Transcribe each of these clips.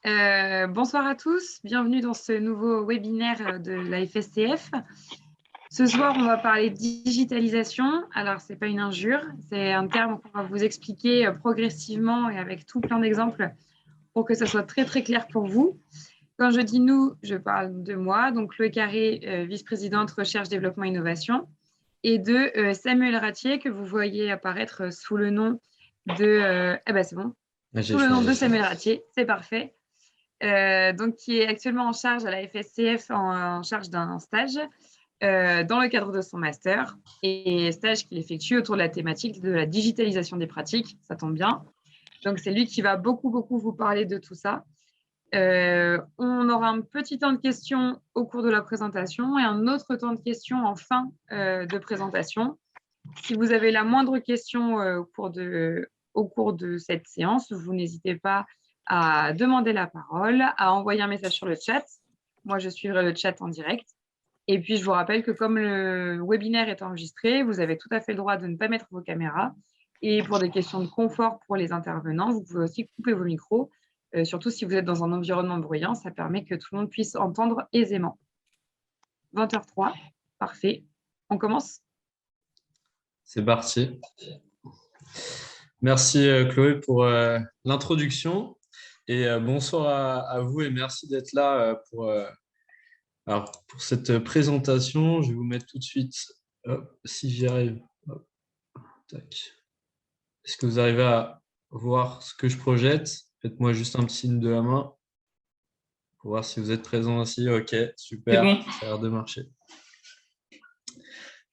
Bonsoir à tous, bienvenue dans ce nouveau webinaire de la FSCF. Ce soir, on va parler digitalisation. Alors, ce n'est pas une injure, c'est un terme qu'on va vous expliquer progressivement et avec tout plein d'exemples pour que ça soit très très clair pour vous. Quand je dis nous, je parle de moi, donc Chloé Carré, vice-présidente recherche, développement, innovation, et de Samuel Ratier, que vous voyez apparaître sous le nom de... c'est bon, sous le nom de Samuel Ratier, c'est parfait. Donc, qui est actuellement en charge à la FSCF, en charge d'un stage dans le cadre de son master, et stage qu'il effectue autour de la thématique de la digitalisation des pratiques, ça tombe bien. Donc, c'est lui qui va beaucoup vous parler de tout ça. On aura un petit temps de questions au cours de la présentation et un autre temps de questions en fin de présentation. Si vous avez la moindre question au cours de cette séance, vous n'hésitez pas à demander la parole, à envoyer un message sur le chat. Moi, je suivrai le chat en direct. Et puis, je vous rappelle que comme le webinaire est enregistré, vous avez tout à fait le droit de ne pas mettre vos caméras. Et pour des questions de confort pour les intervenants, vous pouvez aussi couper vos micros, surtout si vous êtes dans un environnement bruyant. Ça permet que tout le monde puisse entendre aisément. 20h03, parfait. On commence ? C'est parti. Merci Chloé pour l'introduction et bonsoir à vous et merci d'être là pour cette présentation. Je vais vous mettre tout de suite, si j'y arrive. Tac. Est-ce que vous arrivez à voir ce que je projette? Faites-moi juste un petit signe de la main pour voir si vous êtes présent aussi. Ok, super, bon. Ça a l'air de marcher.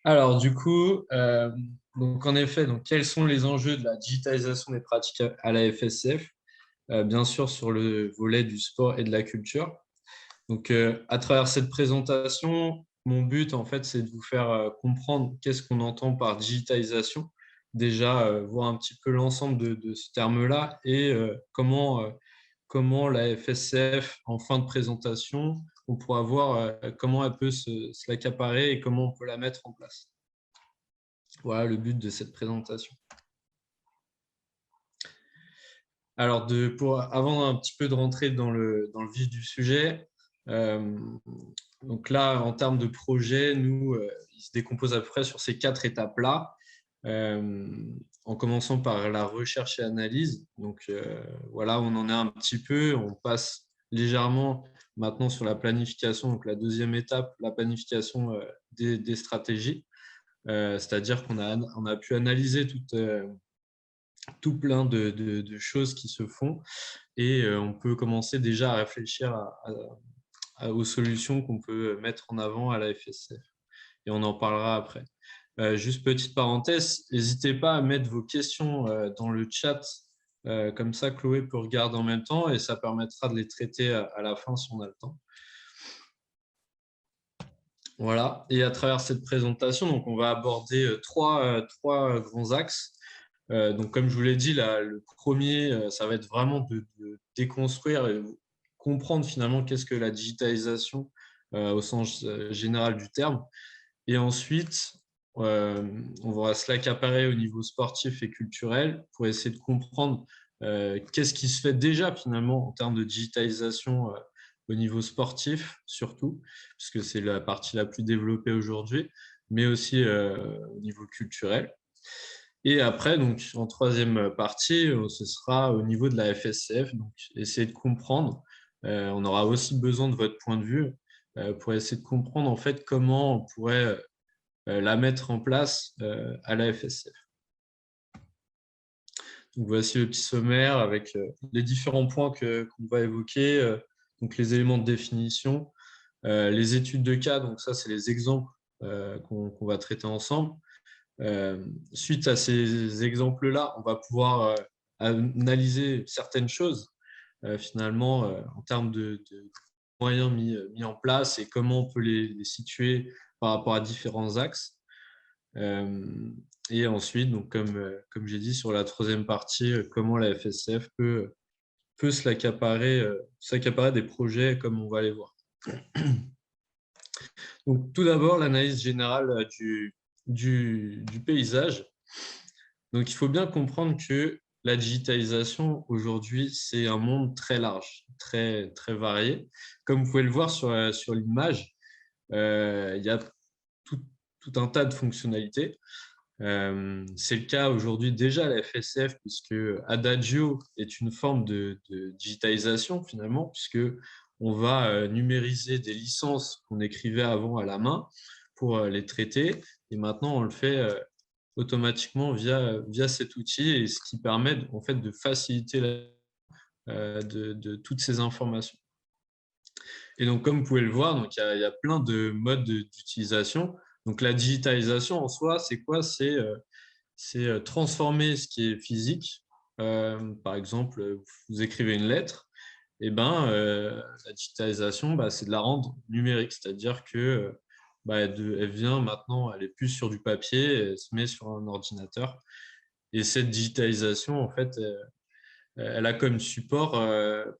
Alors, du coup, donc en effet, quels sont les enjeux de la digitalisation des pratiques à la FSCF? Bien sûr, sur le volet du sport et de la culture. Donc, à travers cette présentation, mon but, en fait, c'est de vous faire comprendre qu'est-ce qu'on entend par digitalisation. Déjà, voir un petit peu l'ensemble de ce terme-là et comment la FSCF, en fin de présentation, on pourra voir comment elle peut se l'accaparer et comment on peut la mettre en place. Voilà le but de cette présentation. Alors, avant un petit peu de rentrer dans le vif du sujet, donc là, en termes de projet, nous, il se décompose à peu près sur ces 4 étapes-là, en commençant par la recherche et analyse. Donc, voilà, on en est un petit peu, on passe légèrement maintenant sur la planification, donc la deuxième étape, la planification des stratégies. C'est-à-dire qu'on a pu analyser tout plein de choses qui se font et on peut commencer déjà à réfléchir aux solutions qu'on peut mettre en avant à la FSCF. Et on en parlera après. Juste petite parenthèse, n'hésitez pas à mettre vos questions dans le chat, comme ça Chloé peut regarder en même temps et ça permettra de les traiter à la fin si on a le temps. Voilà, et à travers cette présentation, donc on va aborder trois grands axes. Donc, comme je vous l'ai dit, là, le premier, ça va être vraiment de déconstruire et comprendre finalement qu'est-ce que la digitalisation au sens général du terme. Et ensuite, on va se l'accaparer au niveau sportif et culturel pour essayer de comprendre qu'est-ce qui se fait déjà finalement en termes de digitalisation au niveau sportif surtout, puisque c'est la partie la plus développée aujourd'hui, mais aussi au niveau culturel. Et après, donc, en troisième partie, ce sera au niveau de la FSCF, donc essayer de comprendre. On aura aussi besoin de votre point de vue pour essayer de comprendre en fait comment on pourrait la mettre en place à la FSCF. Donc, voici le petit sommaire avec les différents points qu'on va évoquer, donc les éléments de définition, les études de cas, donc ça c'est les exemples qu'on va traiter ensemble. Suite à ces exemples-là, on va pouvoir analyser certaines choses finalement en termes de moyens mis en place et comment on peut les situer par rapport à différents axes. Et ensuite, donc, comme j'ai dit sur la troisième partie, comment la FSCF peut se s'accaparer des projets comme on va les voir. Donc, tout d'abord, l'analyse générale du paysage. Donc, il faut bien comprendre que la digitalisation, aujourd'hui, c'est un monde très large. très, très variés. Comme vous pouvez le voir sur l'image, il y a tout, tout un tas de fonctionnalités. C'est le cas aujourd'hui déjà à la FSF, puisque Adagio est une forme de digitalisation finalement, puisque on va numériser des licences qu'on écrivait avant à la main pour les traiter, et maintenant on le fait automatiquement via cet outil, et ce qui permet en fait de faciliter de toutes ces informations. Et donc, comme vous pouvez le voir, donc, il y a plein de modes d'utilisation. Donc, la digitalisation en soi, c'est quoi? C'est transformer ce qui est physique. Par exemple, vous écrivez une lettre, et la digitalisation, c'est de la rendre numérique, c'est-à-dire que elle vient maintenant, elle est plus sur du papier, elle se met sur un ordinateur. Et cette digitalisation, en fait, elle a comme support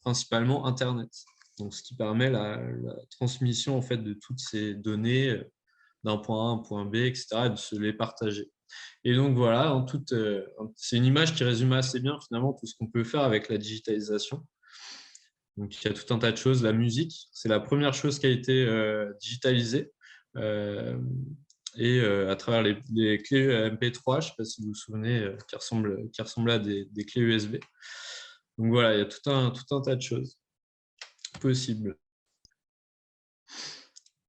principalement Internet. Donc, ce qui permet la transmission en fait, de toutes ces données d'un point A à un point B, etc., et de se les partager. Et donc voilà, c'est une image qui résume assez bien finalement tout ce qu'on peut faire avec la digitalisation. Donc il y a tout un tas de choses. La musique, c'est la première chose qui a été digitalisée. Euh, à travers les clés MP3, je ne sais pas si vous vous souvenez, qui ressemblent à des clés USB. Donc voilà, il y a tout un tas de choses possibles.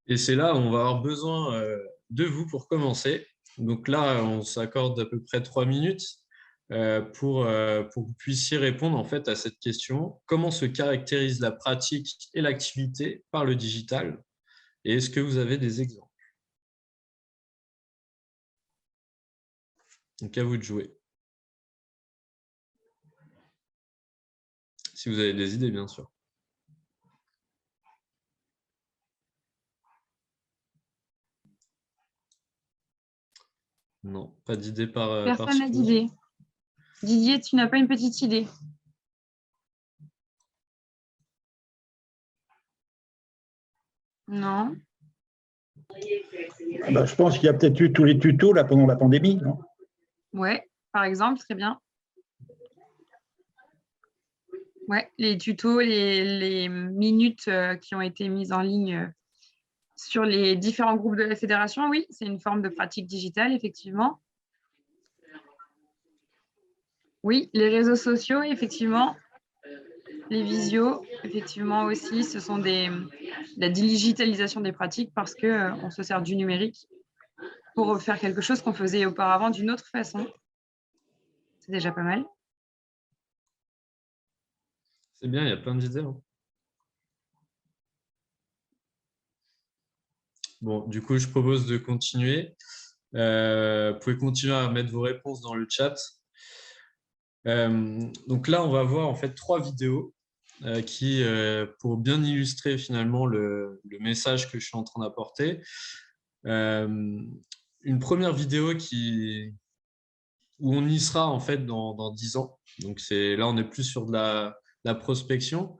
Et c'est là où on va avoir besoin de vous pour commencer. Donc là, on s'accorde à peu près 3 minutes pour que vous puissiez répondre en fait à cette question. Comment se caractérise la pratique et l'activité par le digital? Et est-ce que vous avez des exemples? Donc à vous de jouer. Si vous avez des idées, bien sûr. Non, pas d'idée par Personne n'a suppos. d'idée. Didier, tu n'as pas une petite idée? Non. Je pense qu'il y a peut-être eu tous les tutos là, pendant la pandémie, non? Ouais, par exemple, très bien. Ouais, les tutos, les minutes qui ont été mises en ligne sur les différents groupes de la fédération, oui, c'est une forme de pratique digitale, effectivement. Oui, les réseaux sociaux, effectivement. Les visios, effectivement aussi, ce sont la digitalisation des pratiques parce qu'on se sert du numérique pour faire quelque chose qu'on faisait auparavant d'une autre façon. C'est déjà pas mal. C'est bien, il y a plein d'idées. Hein. Bon, du coup, je propose de continuer. Vous pouvez continuer à mettre vos réponses dans le chat. Donc là, on va voir en fait 3 vidéos qui, pour bien illustrer finalement le message que je suis en train d'apporter. Une première vidéo où on y sera en fait dans 10 ans. Donc là, on est plus sur de la prospection.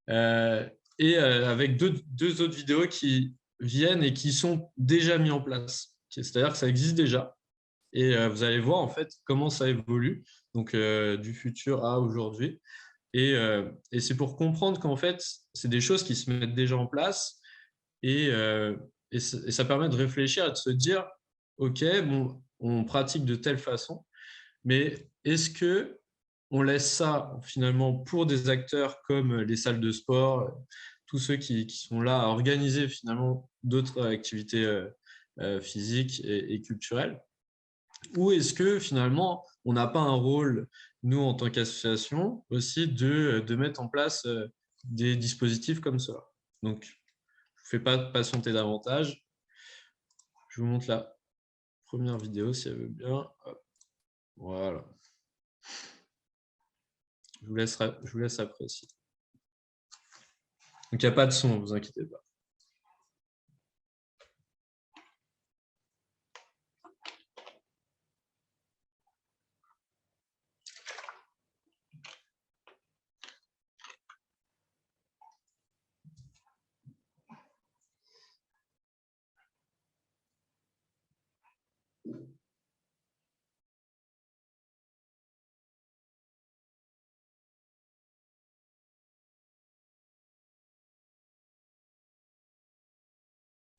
Avec deux autres vidéos qui viennent et qui sont déjà mis en place. C'est-à-dire que ça existe déjà. Et vous allez voir en fait comment ça évolue, donc du futur à aujourd'hui. Et c'est pour comprendre qu'en fait, c'est des choses qui se mettent déjà en place et, et ça permet de réfléchir et de se dire, OK, bon, on pratique de telle façon, mais est-ce que on laisse ça finalement pour des acteurs comme les salles de sport, tous ceux qui sont là à organiser finalement d'autres activités physiques et culturelles? Ou est-ce que finalement, on n'a pas un rôle, nous, en tant qu'association, aussi de mettre en place des dispositifs comme ça? Donc, je ne vous fais pas patienter davantage. Je vous montre la première vidéo, si elle veut bien. Hop. Voilà. Je vous laisse apprécier. Donc, il n'y a pas de son, ne vous inquiétez pas.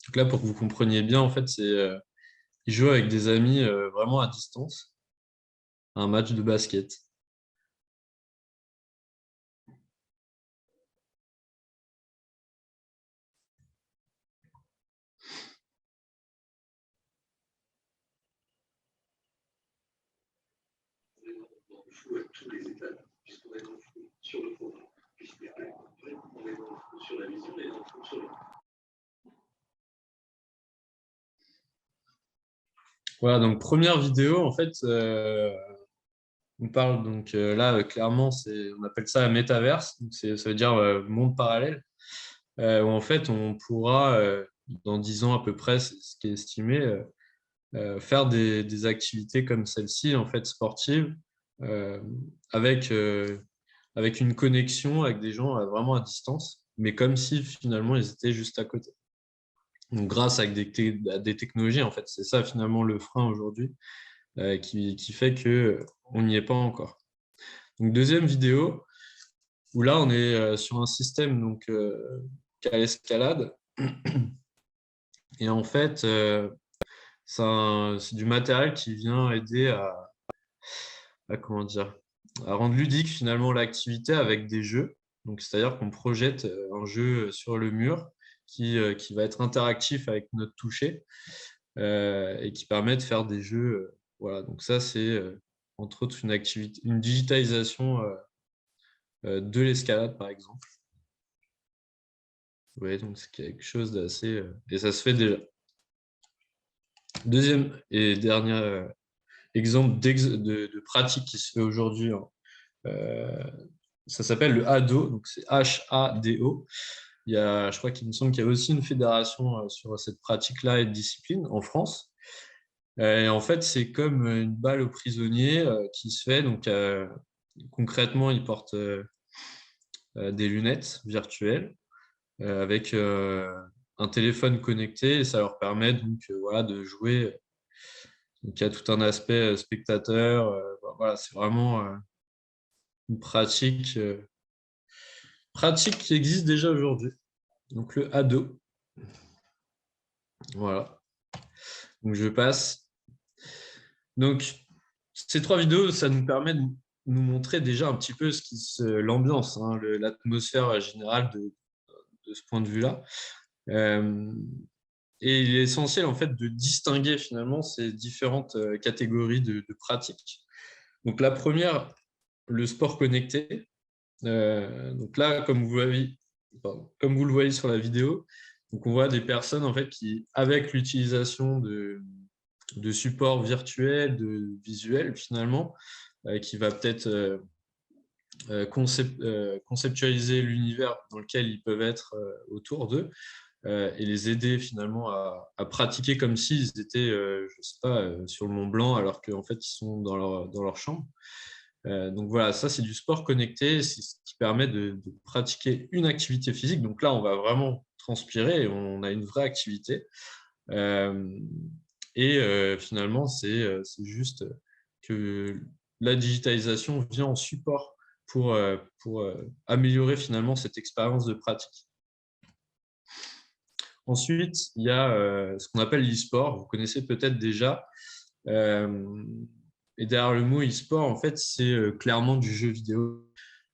Donc là, pour que vous compreniez bien, en fait, ils jouent avec des amis vraiment à distance, à un match de basket. Voilà, donc première vidéo, en fait, on parle donc là, clairement, on appelle ça un métaverse, donc ça veut dire monde parallèle, où en fait, on pourra, dans 10 ans à peu près, c'est ce qui est estimé, faire des activités comme celle-ci, en fait, sportives, euh, avec, avec une connexion avec des gens vraiment à distance, mais comme si finalement ils étaient juste à côté. Donc, grâce à des technologies, en fait, c'est ça finalement le frein aujourd'hui qui fait qu'on n'y est pas encore. Donc, deuxième vidéo, où là, on est sur un système donc, qu'à l'escalade. Et en fait, c'est du matériel qui vient aider comment dire, à rendre ludique finalement l'activité avec des jeux. Donc, c'est-à-dire qu'on projette un jeu sur le mur qui va être interactif avec notre toucher et qui permet de faire des jeux. Voilà, donc ça, c'est entre autres une digitalisation de l'escalade, par exemple. Oui, donc c'est quelque chose d'assez... et ça se fait déjà. Deuxième et dernier exemple de pratique qui se fait aujourd'hui, hein. Ça s'appelle le ADO, donc c'est H-A-D-O. Je crois qu'il me semble qu'il y a aussi une fédération sur cette pratique-là et de discipline en France. Et en fait, c'est comme une balle aux prisonniers qui se fait. Donc, concrètement, ils portent des lunettes virtuelles avec un téléphone connecté et ça leur permet donc voilà, de jouer. Donc, il y a tout un aspect spectateur. Voilà, c'est vraiment une pratique qui existe déjà aujourd'hui. Donc, le ADO. Voilà. Donc, je passe. Donc, ces 3 vidéos, ça nous permet de nous montrer déjà un petit peu l'ambiance, hein, l'atmosphère générale de ce point de vue-là. Et il est essentiel en fait de distinguer finalement ces différentes catégories de pratiques. Donc la première, le sport connecté. Donc là, comme vous le voyez sur la vidéo, donc on voit des personnes en fait qui, avec l'utilisation de supports virtuels, de visuels finalement, qui va peut-être conceptualiser l'univers dans lequel ils peuvent être autour d'eux et les aider finalement à pratiquer comme s'ils étaient, je sais pas, sur le Mont Blanc alors qu'en fait ils sont dans leur chambre. Donc voilà, ça c'est du sport connecté, c'est ce qui permet de pratiquer une activité physique. Donc là, on va vraiment transpirer et on a une vraie activité. Finalement, c'est juste que la digitalisation vient en support pour améliorer finalement cette expérience de pratique. Ensuite, il y a ce qu'on appelle l'e-sport. Vous connaissez peut-être déjà. Et derrière le mot e-sport, en fait, c'est clairement du jeu vidéo.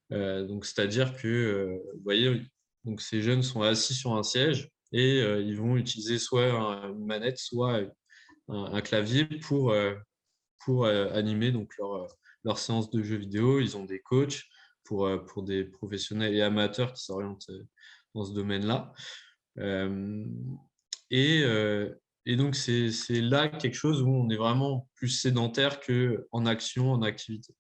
Donc, c'est-à-dire que, vous voyez, donc ces jeunes sont assis sur un siège et ils vont utiliser soit une manette, soit un clavier pour animer donc leur séance de jeux vidéo. Ils ont des coachs pour des professionnels et amateurs qui s'orientent dans ce domaine-là. Euh, et, euh, et donc, c'est là quelque chose où on est vraiment plus sédentaire qu'en action, en activité.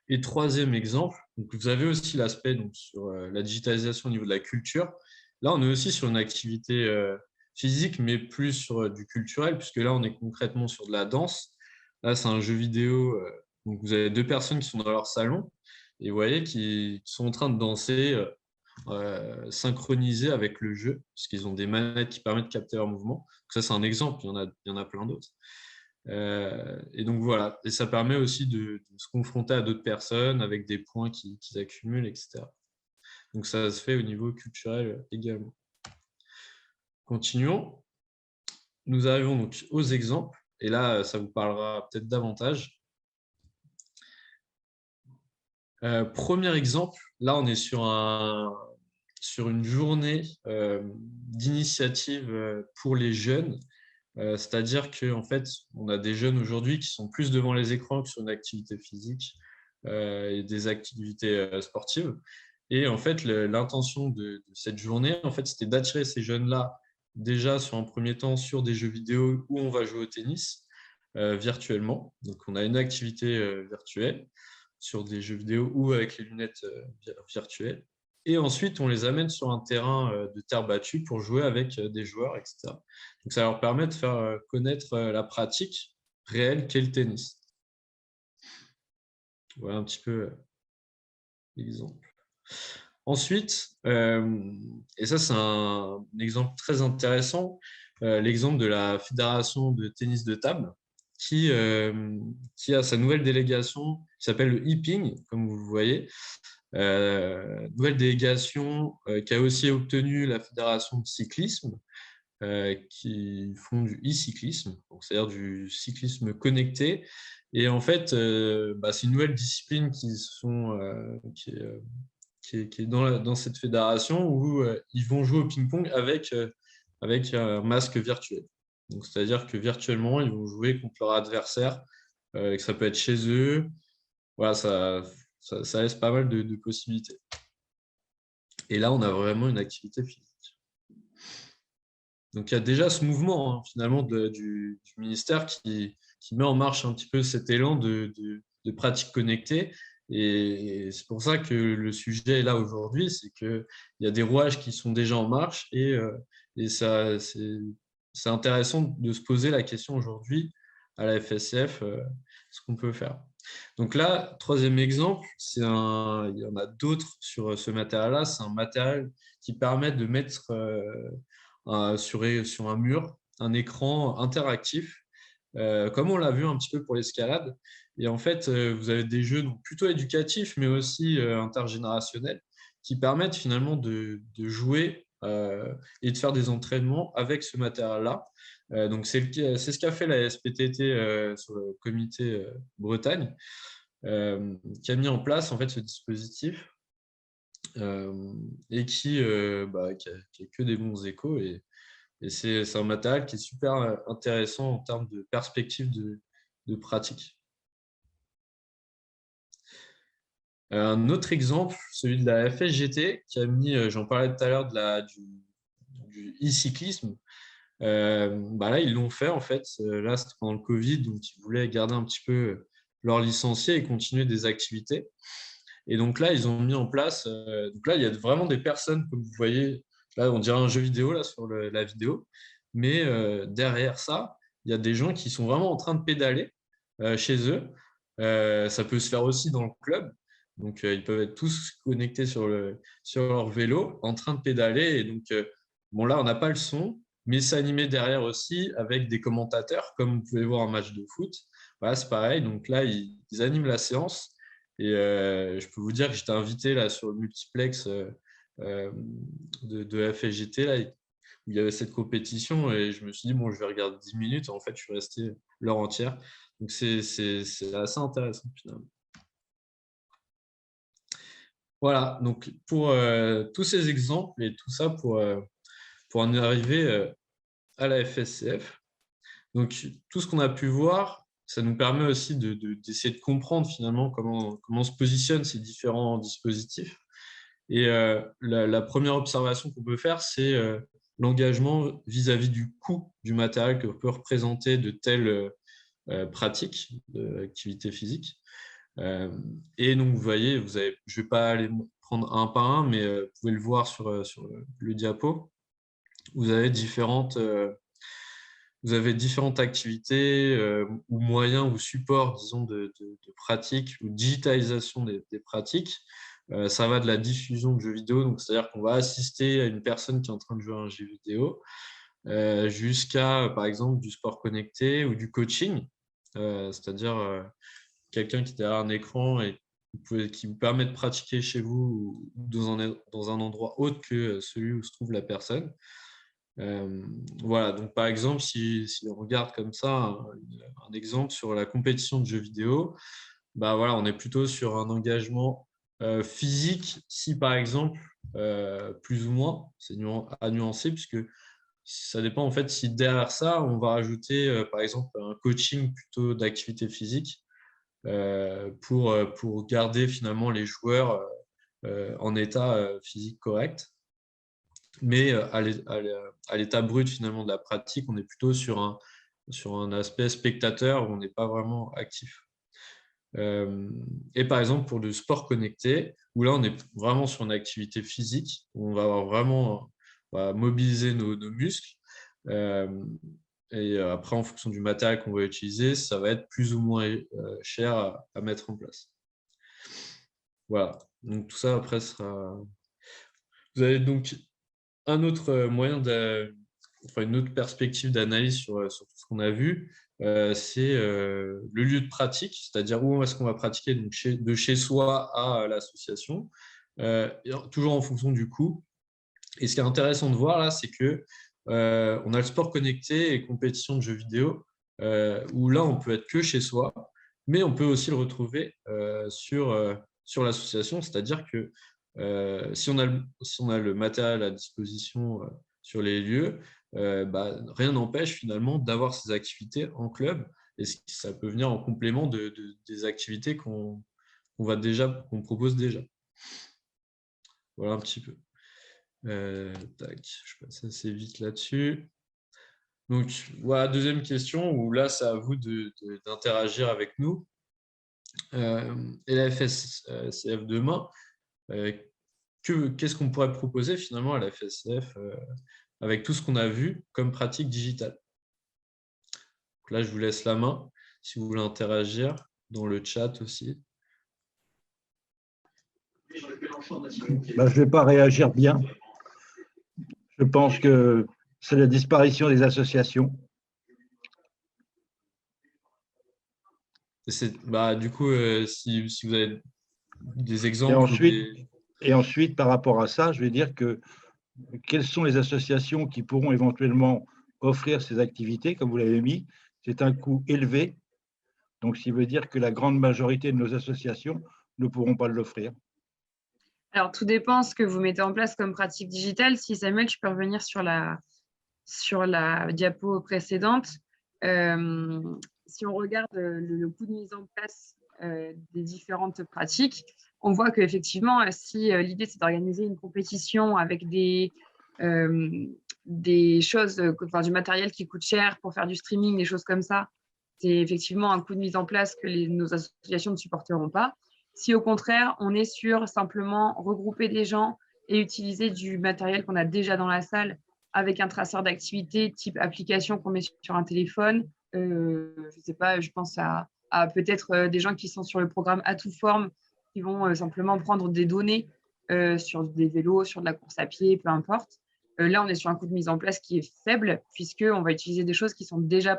Et troisième exemple, donc vous avez aussi l'aspect sur la digitalisation au niveau de la culture. Là, on est aussi sur une activité physique, mais plus sur du culturel, puisque là, on est concrètement sur de la danse. Là, c'est un jeu vidéo. Donc, vous avez 2 personnes qui sont dans leur salon et vous voyez qui sont en train de danser synchronisés avec le jeu, parce qu'ils ont des manettes qui permettent de capter leur mouvement. Donc ça, c'est un exemple, il y en a plein d'autres. Et donc voilà, et ça permet aussi de se confronter à d'autres personnes avec des points qu'ils accumulent, etc. Donc ça se fait au niveau culturel également. Continuons. Nous arrivons donc aux exemples. Et là, ça vous parlera peut-être davantage. Premier exemple, là, on est sur une journée d'initiative pour les jeunes. C'est-à-dire qu'en fait, on a des jeunes aujourd'hui qui sont plus devant les écrans que sur une activité physique et des activités sportives. Et en fait, l'intention de cette journée, en fait, c'était d'attirer ces jeunes-là déjà sur un premier temps sur des jeux vidéo où on va jouer au tennis virtuellement. Donc, on a une activité virtuelle sur des jeux vidéo ou avec les lunettes virtuelles. Et ensuite, on les amène sur un terrain de terre battue pour jouer avec des joueurs, etc. Donc, ça leur permet de faire connaître la pratique réelle qu'est le tennis. Voilà un petit peu l'exemple. Ensuite, et ça c'est un exemple très intéressant, l'exemple de la Fédération de tennis de table qui a sa nouvelle délégation qui s'appelle le e-ping, comme vous le voyez. Nouvelle délégation qui a aussi obtenu la Fédération de cyclisme, qui font du e-cyclisme, c'est-à-dire du cyclisme connecté. Et en fait, c'est une nouvelle discipline qui est dans cette fédération où ils vont jouer au ping-pong avec un masque virtuel. Donc, c'est-à-dire que virtuellement, ils vont jouer contre leur adversaire, que ça peut être chez eux. Voilà, ça laisse pas mal de possibilités. Et là, on a vraiment une activité physique. Donc, il y a déjà ce mouvement, finalement, du ministère qui met en marche un petit peu cet élan de pratiques connectées. Et c'est pour ça que le sujet est là aujourd'hui, c'est qu'il y a des rouages qui sont déjà en marche et c'est intéressant de se poser la question aujourd'hui à la FSCF, ce qu'on peut faire. Donc là, troisième exemple, il y en a d'autres sur ce matériel-là, c'est un matériel qui permet de mettre sur un mur un écran interactif, comme on l'a vu un petit peu pour l'escalade. Et en fait, vous avez des jeux donc, plutôt éducatifs, mais aussi intergénérationnels, qui permettent finalement de jouer et de faire des entraînements avec ce matériel-là. Donc, c'est ce qu'a fait la SPTT sur le comité Bretagne, qui a mis en place en fait, ce dispositif et qui a que des bons échos. Et c'est un matériel qui est super intéressant en termes de perspective de pratique. Un autre exemple, celui de la FSGT, qui a mis, j'en parlais tout à l'heure, du e-cyclisme. Là, ils l'ont fait en fait. Là, c'était pendant le Covid, donc ils voulaient garder un petit peu leurs licenciés et continuer des activités. Et donc là, ils ont mis en place. Donc là, il y a vraiment des personnes, comme vous voyez. Là, on dirait un jeu vidéo là sur la vidéo, mais derrière ça, il y a des gens qui sont vraiment en train de pédaler chez eux. Ça peut se faire aussi dans le club. Donc, ils peuvent être tous connectés sur leur vélo, en train de pédaler. Et donc, bon, là, on n'a pas le son, mais c'est animé derrière aussi avec des commentateurs, comme vous pouvez voir un match de foot. Voilà, c'est pareil. Donc là, ils animent la séance. Et je peux vous dire que j'étais invité là, sur le multiplex de FSGT, là, où il y avait cette compétition. Et je me suis dit, bon, je vais regarder 10 minutes. En fait, je suis resté l'heure entière. Donc, c'est assez intéressant finalement. Voilà, donc pour tous ces exemples et tout ça pour en arriver à la FSCF. Donc, tout ce qu'on a pu voir, ça nous permet aussi d'essayer de comprendre finalement comment se positionnent ces différents dispositifs. Et la première observation qu'on peut faire, c'est l'engagement vis-à-vis du coût du matériel que peut représenter de telles pratiques d'activité physique. Et donc, vous voyez, je ne vais pas aller prendre un par un, mais vous pouvez le voir sur le diapo. Vous avez différentes activités ou moyens ou supports, disons, de pratique ou digitalisation des pratiques. Ça va de la diffusion de jeux vidéo, donc c'est-à-dire qu'on va assister à une personne qui est en train de jouer à un jeu vidéo, jusqu'à, par exemple, du sport connecté ou du coaching, c'est-à-dire quelqu'un qui est derrière un écran et qui vous permet de pratiquer chez vous ou dans un endroit autre que celui où se trouve la personne. Voilà, donc par exemple, si on regarde comme ça un exemple sur la compétition de jeux vidéo, bah voilà, on est plutôt sur un engagement physique, si par exemple, plus ou moins, c'est à nuancer, puisque ça dépend en fait si derrière ça, on va rajouter par exemple un coaching plutôt d'activité physique pour garder finalement les joueurs en état physique correct. Mais à l'état brut finalement de la pratique, on est plutôt sur un aspect spectateur où on n'est pas vraiment actif. Et par exemple, pour le sport connecté, où là, on est vraiment sur une activité physique, où on va avoir vraiment on va mobiliser nos muscles. Et après, en fonction du matériel qu'on va utiliser, ça va être plus ou moins cher à mettre en place. Voilà. Donc tout ça, après, sera... Vous avez donc un autre moyen une autre perspective d'analyse sur tout ce qu'on a vu, c'est le lieu de pratique, c'est-à-dire où est-ce qu'on va pratiquer donc de chez soi à l'association, toujours en fonction du coût. Et ce qui est intéressant de voir là, c'est que on a le sport connecté et compétition de jeux vidéo, où là, on peut être que chez soi, mais on peut aussi le retrouver sur l'association, c'est-à-dire que si on a le matériel à disposition sur les lieux, bah, rien n'empêche finalement d'avoir ces activités en club, et ça peut venir en complément des activités qu'on propose déjà. Voilà un petit peu. Tac, je passe assez vite là-dessus. Donc voilà, deuxième question, où là, c'est à vous d'interagir avec nous. Et la FSCF demain, qu'est-ce qu'on pourrait proposer finalement à la FSCF avec tout ce qu'on a vu comme pratique digitale? Donc là, je vous laisse la main si vous voulez interagir dans le chat aussi. Ben, je ne vais pas réagir bien. Je pense que c'est la disparition des associations. Du coup, si vous avez des Et exemples ensuite, par rapport à ça, je vais dire que quelles sont les associations qui pourront éventuellement offrir ces activités, comme vous l'avez mis, c'est un coût élevé. Donc, ce qui veut dire que la grande majorité de nos associations ne pourront pas l'offrir. Alors, tout dépend ce que vous mettez en place comme pratique digitale. Si Samuel, je peux revenir sur la diapo précédente. Si on regarde le coût de mise en place des différentes pratiques, on voit qu'effectivement, si l'idée c'est d'organiser une compétition avec des choses, du matériel qui coûte cher pour faire du streaming, des choses comme ça, c'est effectivement un coût de mise en place que nos associations ne supporteront pas. Si au contraire, on est sur simplement regrouper des gens et utiliser du matériel qu'on a déjà dans la salle avec un traceur d'activité type application qu'on met sur un téléphone, je ne sais pas, je pense à peut-être des gens qui sont sur le programme À tout forme, qui vont simplement prendre des données sur des vélos, sur de la course à pied, peu importe. Là, on est sur un coût de mise en place qui est faible, puisqu'on va utiliser des choses qui sont déjà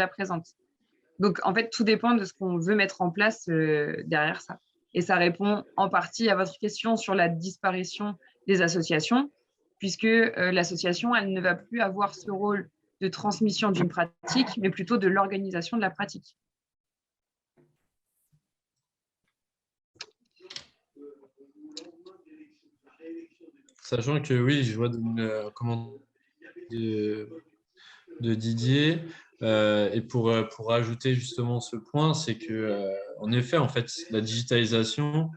présentes. Donc, en fait, tout dépend de ce qu'on veut mettre en place derrière ça. Et ça répond en partie à votre question sur la disparition des associations, puisque l'association, elle ne va plus avoir ce rôle de transmission d'une pratique, mais plutôt de l'organisation de la pratique. Sachant que oui, je vois comment de Didier. Et pour rajouter justement ce point, c'est que en effet, en fait, la digitalisation,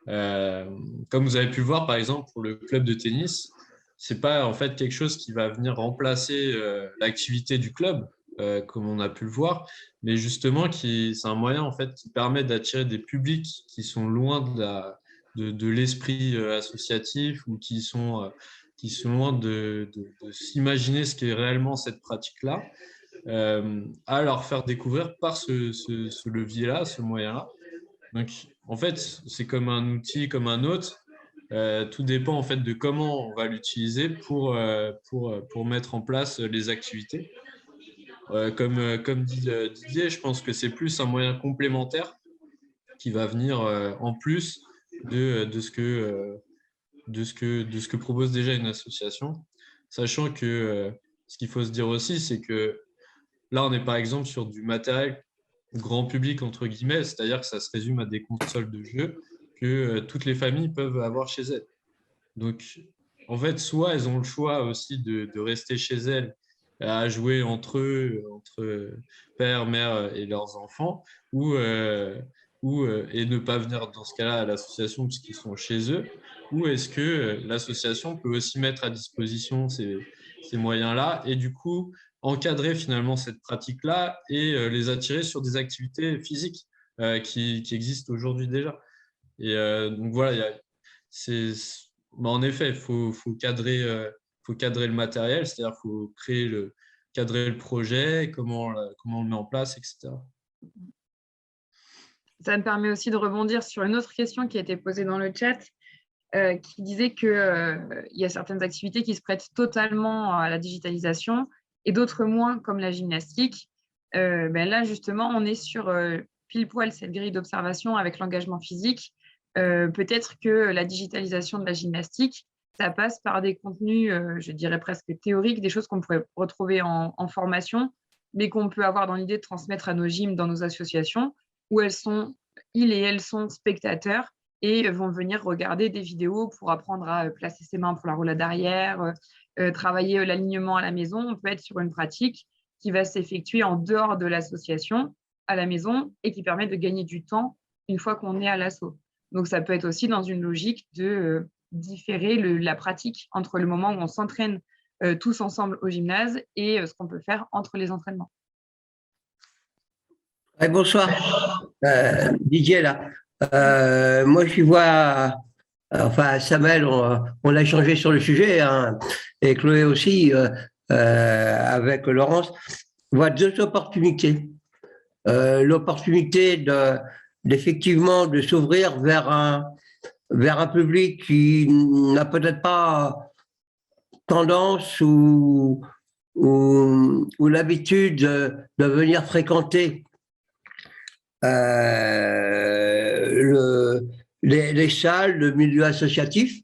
comme vous avez pu le voir, par exemple, pour le club de tennis, c'est pas en fait quelque chose qui va venir remplacer l'activité du club, comme on a pu le voir, mais justement, c'est un moyen en fait qui permet d'attirer des publics qui sont loin de l'esprit associatif ou qui sont loin de s'imaginer ce qu'est réellement cette pratique-là, à leur faire découvrir par ce levier-là, ce moyen-là. Donc, en fait, c'est comme un outil, comme un autre. Tout dépend en fait de comment on va l'utiliser pour mettre en place les activités. Comme dit Didier, je pense que c'est plus un moyen complémentaire qui va venir en plus de ce que propose déjà une association. sachant que ce qu'il faut se dire aussi, c'est que là, on est par exemple sur du matériel grand public, entre guillemets, c'est-à-dire que ça se résume à des consoles de jeux que toutes les familles peuvent avoir chez elles. Donc, en fait, soit elles ont le choix aussi de rester chez elles à jouer entre eux, entre père, mère et leurs enfants, et ne pas venir dans ce cas-là à l'association puisqu'ils sont chez eux, ou est-ce que l'association peut aussi mettre à disposition ces moyens-là et du coup encadrer finalement cette pratique-là et les attirer sur des activités physiques qui existent aujourd'hui déjà. Et donc voilà, c'est, en effet, il faut cadrer le matériel, c'est-à-dire qu'il faut cadrer le projet, comment on le met en place, etc. Ça me permet aussi de rebondir sur une autre question qui a été posée dans le chat, qui disait qu'il y a certaines activités qui se prêtent totalement à la digitalisation et d'autres moins, comme la gymnastique. Là, justement, on est sur pile poil cette grille d'observation avec l'engagement physique. Peut-être que la digitalisation de la gymnastique, ça passe par des contenus, je dirais presque théoriques, des choses qu'on pourrait retrouver en formation, mais qu'on peut avoir dans l'idée de transmettre à nos gyms, dans nos associations, où ils et elles sont spectateurs et vont venir regarder des vidéos pour apprendre à placer ses mains pour la roulade arrière, travailler l'alignement à la maison. On peut être sur une pratique qui va s'effectuer en dehors de l'association, à la maison, et qui permet de gagner du temps une fois qu'on est à l'asso. Donc, ça peut être aussi dans une logique de différer la pratique entre le moment où on s'entraîne tous ensemble au gymnase et ce qu'on peut faire entre les entraînements. Bonsoir, Didier là. Moi, je vois, enfin, Samuel, on a échangé sur le sujet, hein, et Chloé aussi, avec Laurence. On voit deux opportunités. L'opportunité d'effectivement de s'ouvrir vers un public qui n'a peut-être pas tendance ou l'habitude de venir fréquenter les salles, le milieu associatif.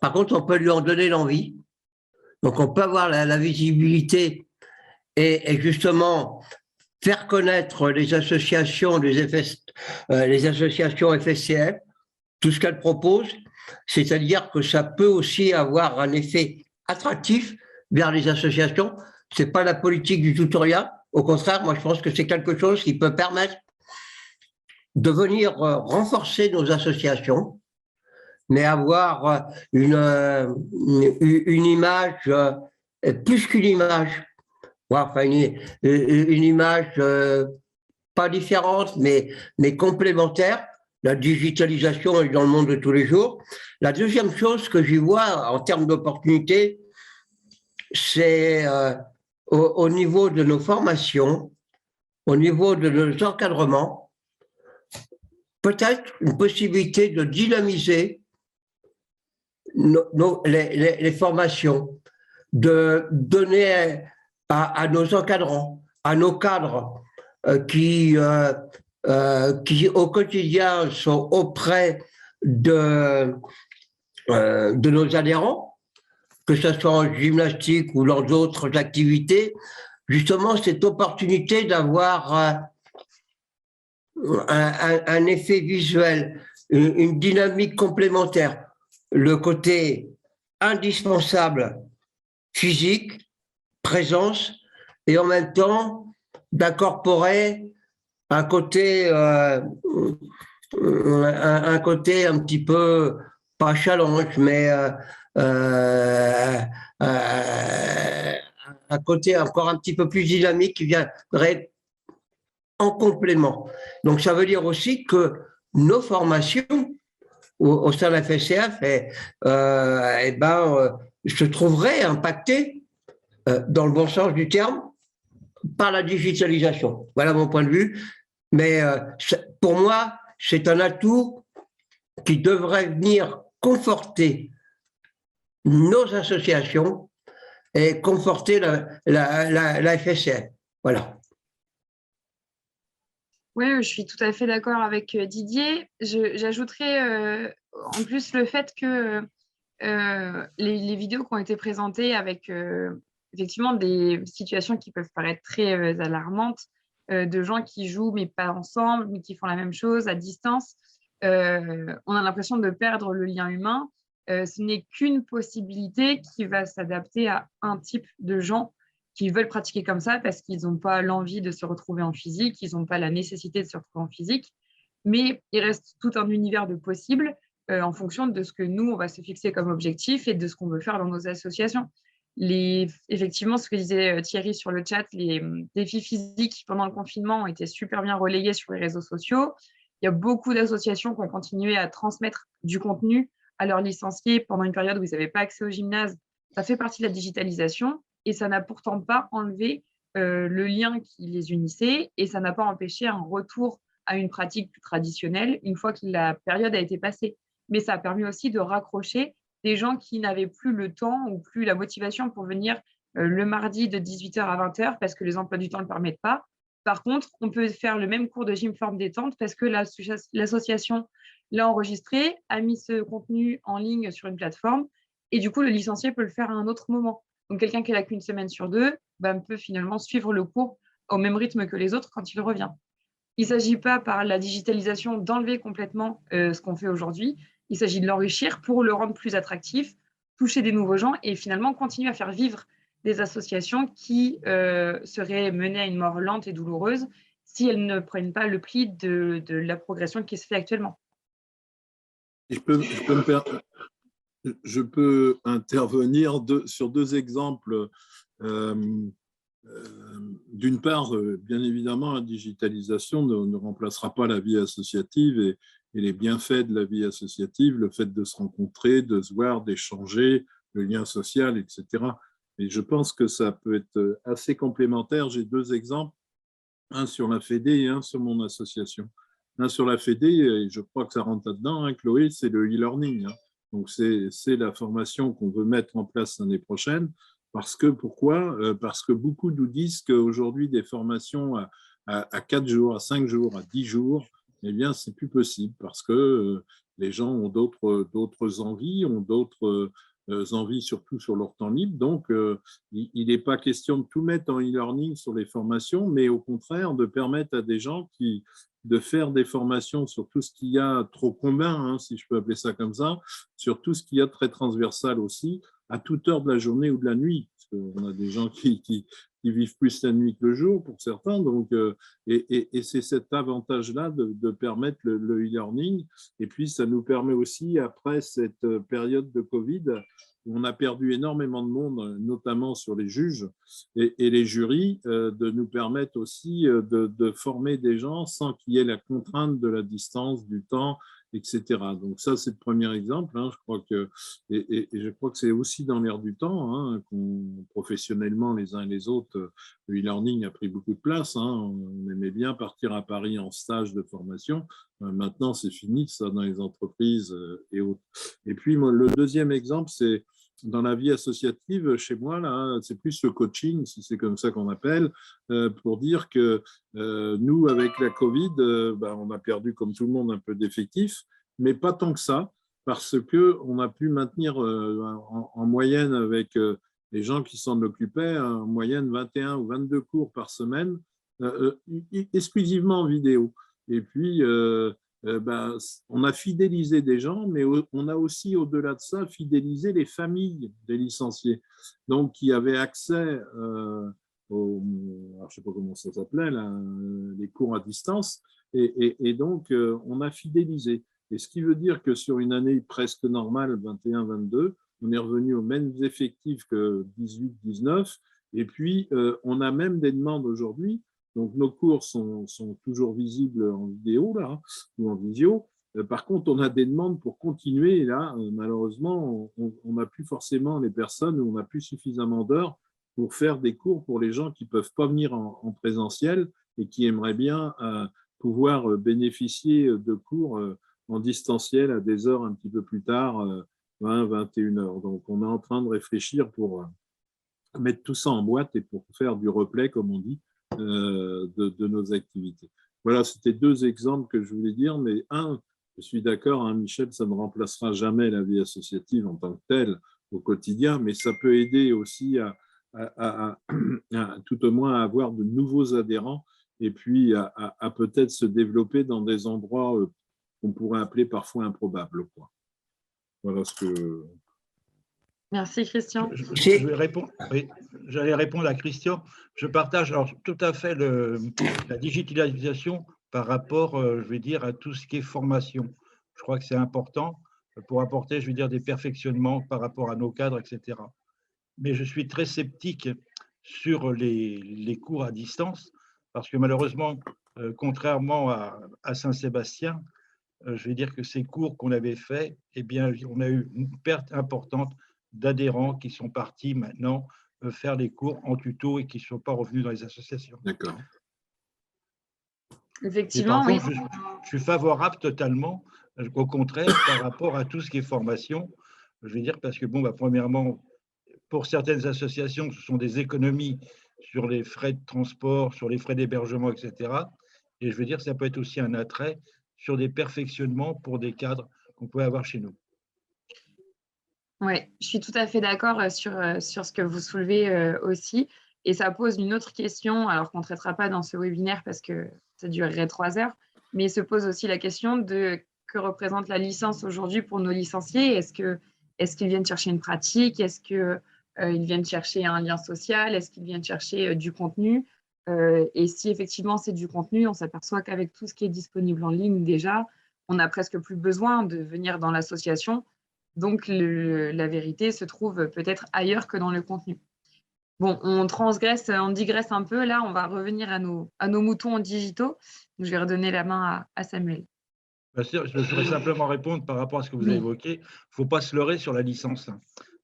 Par contre, on peut lui en donner l'envie. Donc, on peut avoir la visibilité et justement faire connaître les associations, les associations FSCF, tout ce qu'elles proposent, c'est-à-dire que ça peut aussi avoir un effet attractif vers les associations. Ce n'est pas la politique du tutoriel. Au contraire, moi, je pense que c'est quelque chose qui peut permettre de venir renforcer nos associations, mais avoir une image, plus qu'une image, enfin une image pas différente, mais complémentaire. La digitalisation est dans le monde de tous les jours. La deuxième chose que j'y vois en termes d'opportunités, c'est au niveau de nos formations, au niveau de nos encadrements, peut-être une possibilité de dynamiser les formations, de donner à nos encadrants, à nos cadres qui au quotidien sont auprès de nos adhérents, que ce soit en gymnastique ou dans d'autres activités, justement cette opportunité d'avoir un effet visuel, une dynamique complémentaire, le côté indispensable physique, présence, et en même temps d'incorporer un côté un petit peu, pas challenge, mais un côté encore un petit peu plus dynamique qui viendrait en complément. Donc, ça veut dire aussi que nos formations au sein de la FSCF se trouveraient impactées, dans le bon sens du terme, par la digitalisation. Voilà mon point de vue. Mais pour moi, c'est un atout qui devrait venir conforter nos associations et conforter la FSCF. Voilà. Oui, je suis tout à fait d'accord avec Didier. J'ajouterais en plus le fait que les vidéos qui ont été présentées avec effectivement des situations qui peuvent paraître très alarmantes, de gens qui jouent mais pas ensemble, mais qui font la même chose à distance, on a l'impression de perdre le lien humain. Ce n'est qu'une possibilité qui va s'adapter à un type de gens qui veulent pratiquer comme ça parce qu'ils n'ont pas l'envie de se retrouver en physique, ils n'ont pas la nécessité de se retrouver en physique, mais il reste tout un univers de possibles en fonction de ce que nous, on va se fixer comme objectif et de ce qu'on veut faire dans nos associations. Effectivement, ce que disait Thierry sur le chat, les défis physiques pendant le confinement ont été super bien relayés sur les réseaux sociaux. Il y a beaucoup d'associations qui ont continué à transmettre du contenu à leurs licenciés pendant une période où ils n'avaient pas accès au gymnase. Ça fait partie de la digitalisation et ça n'a pourtant pas enlevé le lien qui les unissait et ça n'a pas empêché un retour à une pratique plus traditionnelle une fois que la période a été passée. Mais ça a permis aussi de raccrocher des gens qui n'avaient plus le temps ou plus la motivation pour venir le mardi de 18h à 20h parce que les emplois du temps ne le permettent pas. Par contre, on peut faire le même cours de gym forme détente parce que l'association l'a enregistré, a mis ce contenu en ligne sur une plateforme et du coup, le licencié peut le faire à un autre moment. Donc, quelqu'un qui est là qu'une semaine sur deux peut finalement suivre le cours au même rythme que les autres quand il revient. Il ne s'agit pas par la digitalisation d'enlever complètement ce qu'on fait aujourd'hui. Il s'agit de l'enrichir pour le rendre plus attractif, toucher des nouveaux gens et finalement continuer à faire vivre des associations qui seraient menées à une mort lente et douloureuse si elles ne prennent pas le pli de la progression qui se fait actuellement. Je peux intervenir sur deux exemples. D'une part, bien évidemment, la digitalisation ne remplacera pas la vie associative et les bienfaits de la vie associative, le fait de se rencontrer, de se voir, d'échanger, le lien social, etc. Et je pense que ça peut être assez complémentaire. J'ai deux exemples, un sur la FEDE et un sur mon association. Un sur la FEDE, et je crois que ça rentre là-dedans, hein, Chloé, c'est le e-learning. Donc, c'est la formation qu'on veut mettre en place l'année prochaine. Pourquoi ? Parce que beaucoup nous disent qu'aujourd'hui, des formations à 4 jours, à 5 jours, à 10 jours, eh bien, c'est plus possible parce que les gens ont d'autres envies, ont d'autres envies, surtout sur leur temps libre. Donc, il n'est pas question de tout mettre en e-learning sur les formations, mais au contraire, de permettre à des gens de faire des formations sur tout ce qu'il y a trop commun, hein, si je peux appeler ça comme ça, sur tout ce qu'il y a de très transversal aussi, à toute heure de la journée ou de la nuit. Parce qu'on a des gens qui vivent plus la nuit que le jour pour certains. Donc, et c'est cet avantage-là de permettre le e-learning. Et puis, ça nous permet aussi, après cette période de Covid, où on a perdu énormément de monde, notamment sur les juges et les jurys, de nous permettre aussi de former des gens sans qu'il y ait la contrainte de la distance, du temps, etc. Donc ça, c'est le premier exemple. Hein. Je crois que, et je crois que c'est aussi dans l'air du temps, hein, professionnellement, les uns et les autres, le e-learning a pris beaucoup de place. Hein. On aimait bien partir à Paris en stage de formation. Maintenant, c'est fini, ça, dans les entreprises et autres. Et puis, moi, le deuxième exemple, c'est dans la vie associative, chez moi, là, c'est plus le coaching, si c'est comme ça qu'on appelle, pour dire que nous, avec la Covid, on a perdu, comme tout le monde, un peu d'effectifs, mais pas tant que ça, parce qu'on a pu maintenir en moyenne avec les gens qui s'en occupaient, en moyenne 21 ou 22 cours par semaine, exclusivement en vidéo. Et puis, on a fidélisé des gens, mais on a aussi, au-delà de ça, fidélisé les familles des licenciés, donc qui avaient accès alors, je ne sais pas comment ça s'appelait, les cours à distance, et donc on a fidélisé. Et ce qui veut dire que sur une année presque normale, 21-22, on est revenu aux mêmes effectifs que 18-19, et puis on a même des demandes aujourd'hui. Donc, nos cours sont toujours visibles en vidéo, là, ou en visio. Par contre, on a des demandes pour continuer. Et là, malheureusement, on n'a plus forcément les personnes, ou on n'a plus suffisamment d'heures pour faire des cours pour les gens qui ne peuvent pas venir en présentiel et qui aimeraient bien pouvoir bénéficier de cours en distanciel à des heures un petit peu plus tard, 20-21 heures. Donc, on est en train de réfléchir pour mettre tout ça en boîte et pour faire du replay, comme on dit, de nos activités. Voilà, c'était deux exemples que je voulais dire, mais un Je suis d'accord, hein, Michel, ça ne remplacera jamais la vie associative en tant que telle au quotidien, mais ça peut aider aussi à tout au moins à avoir de nouveaux adhérents et puis à peut-être se développer dans des endroits qu'on pourrait appeler parfois improbables, quoi. Voilà ce que… Merci, Christian. Je vais répondre. Oui, j'allais répondre à Christian. Je partage alors tout à fait la digitalisation par rapport, je vais dire, à tout ce qui est formation. Je crois que c'est important pour apporter, je vais dire, des perfectionnements par rapport à nos cadres, etc. Mais je suis très sceptique sur les cours à distance parce que malheureusement, contrairement à Saint-Sébastien, je vais dire que ces cours qu'on avait faits, eh bien, on a eu une perte importante d'adhérents qui sont partis maintenant faire les cours en tuto et qui ne sont pas revenus dans les associations. D'accord. Effectivement, par oui. contre, je suis favorable totalement, au contraire, par rapport à tout ce qui est formation. Je vais dire parce que, bon, premièrement, pour certaines associations, ce sont des économies sur les frais de transport, sur les frais d'hébergement, etc. Et je veux dire, ça peut être aussi un attrait sur des perfectionnements pour des cadres qu'on peut avoir chez nous. Oui, je suis tout à fait d'accord sur ce que vous soulevez aussi. Et ça pose une autre question, alors qu'on ne traitera pas dans ce webinaire parce que ça durerait 3 heures, mais se pose aussi la question de que représente la licence aujourd'hui pour nos licenciés. Est-ce qu'ils viennent chercher une pratique? Est-ce qu'ils viennent chercher un lien social? Est-ce qu'ils viennent chercher du contenu? Et si effectivement c'est du contenu, on s'aperçoit qu'avec tout ce qui est disponible en ligne déjà, on n'a presque plus besoin de venir dans l'association. Donc, la vérité se trouve peut-être ailleurs que dans le contenu. Bon, on digresse un peu. Là, on va revenir à nos moutons digitaux. Je vais redonner la main à Samuel. Je voudrais simplement répondre par rapport à ce que vous avez évoqué. Il ne faut pas se leurrer sur la licence.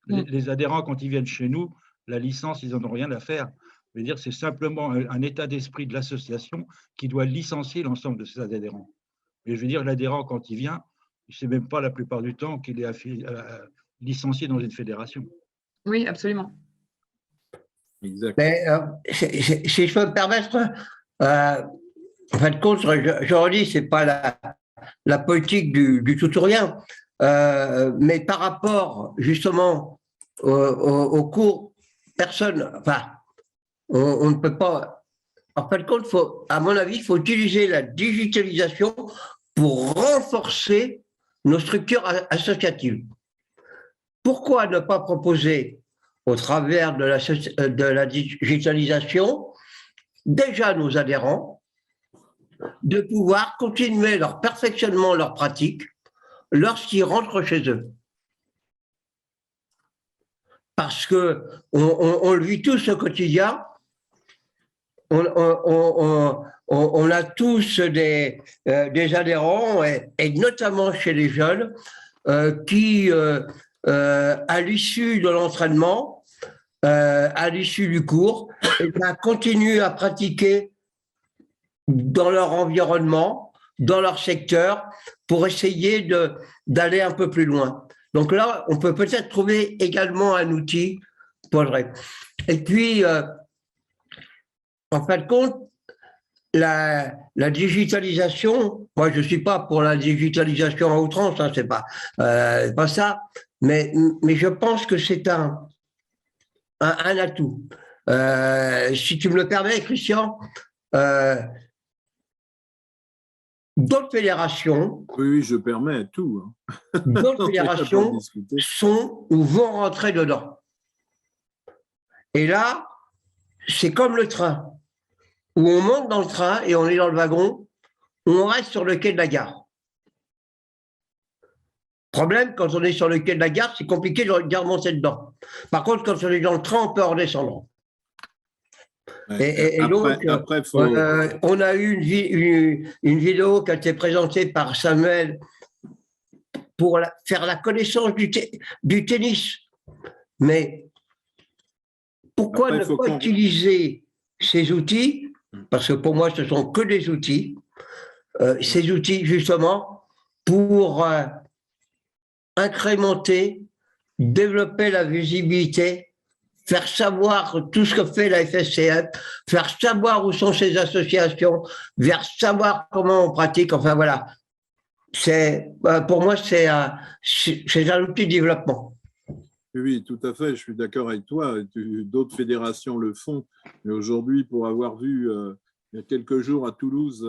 Les adhérents, quand ils viennent chez nous, la licence, ils n'en ont rien à faire. Je veux dire, c'est simplement un état d'esprit de l'association qui doit licencier l'ensemble de ses adhérents. Et je veux dire, l'adhérent, quand il vient, il ne sait même pas la plupart du temps qu'il est licencié dans une fédération. Oui, absolument. Exact. Mais, si je peux me permettre, en fin de compte, je redis, ce n'est pas la politique du tout ou rien, mais par rapport justement au cours, on ne peut pas. En fin de compte, à mon avis, il faut utiliser la digitalisation pour renforcer nos structures associatives. Pourquoi ne pas proposer, au travers de la digitalisation, déjà à nos adhérents, de pouvoir continuer leur perfectionnement, leur pratique, lorsqu'ils rentrent chez eux? Parce qu'on le vit tous au quotidien. On a tous des adhérents, et notamment chez les jeunes, qui, à l'issue de l'entraînement, à l'issue du cours, continuent à pratiquer dans leur environnement, dans leur secteur, pour essayer d'aller un peu plus loin. Donc là, on peut peut-être trouver également un outil pour le vrai. Et puis, en fin de compte, la digitalisation, moi je ne suis pas pour la digitalisation à outrance, hein, c'est pas ça, mais je pense que c'est un atout. Si tu me le permets, Christian, d'autres fédérations… Oui, je permets tout. Hein. D'autres fédérations sont ou vont rentrer dedans. Et là, c'est comme le train, où on monte dans le train et on est dans le wagon, où on reste sur le quai de la gare. Problème, quand on est sur le quai de la gare, c'est compliqué de remonter dedans. Par contre, quand on est dans le train, on peut redescendre. Ouais. Après, on a eu une vidéo qui a été présentée par Samuel pour faire la connaissance du tennis. Mais pourquoi ne pas utiliser ces outils, parce que pour moi, ce ne sont que des outils, ces outils justement pour incrémenter, développer la visibilité, faire savoir tout ce que fait la FSCF, faire savoir où sont ces associations, faire savoir comment on pratique, enfin voilà. pour moi, c'est un outil de développement. Oui, tout à fait, je suis d'accord avec toi. D'autres fédérations le font, mais aujourd'hui, pour avoir vu il y a quelques jours à Toulouse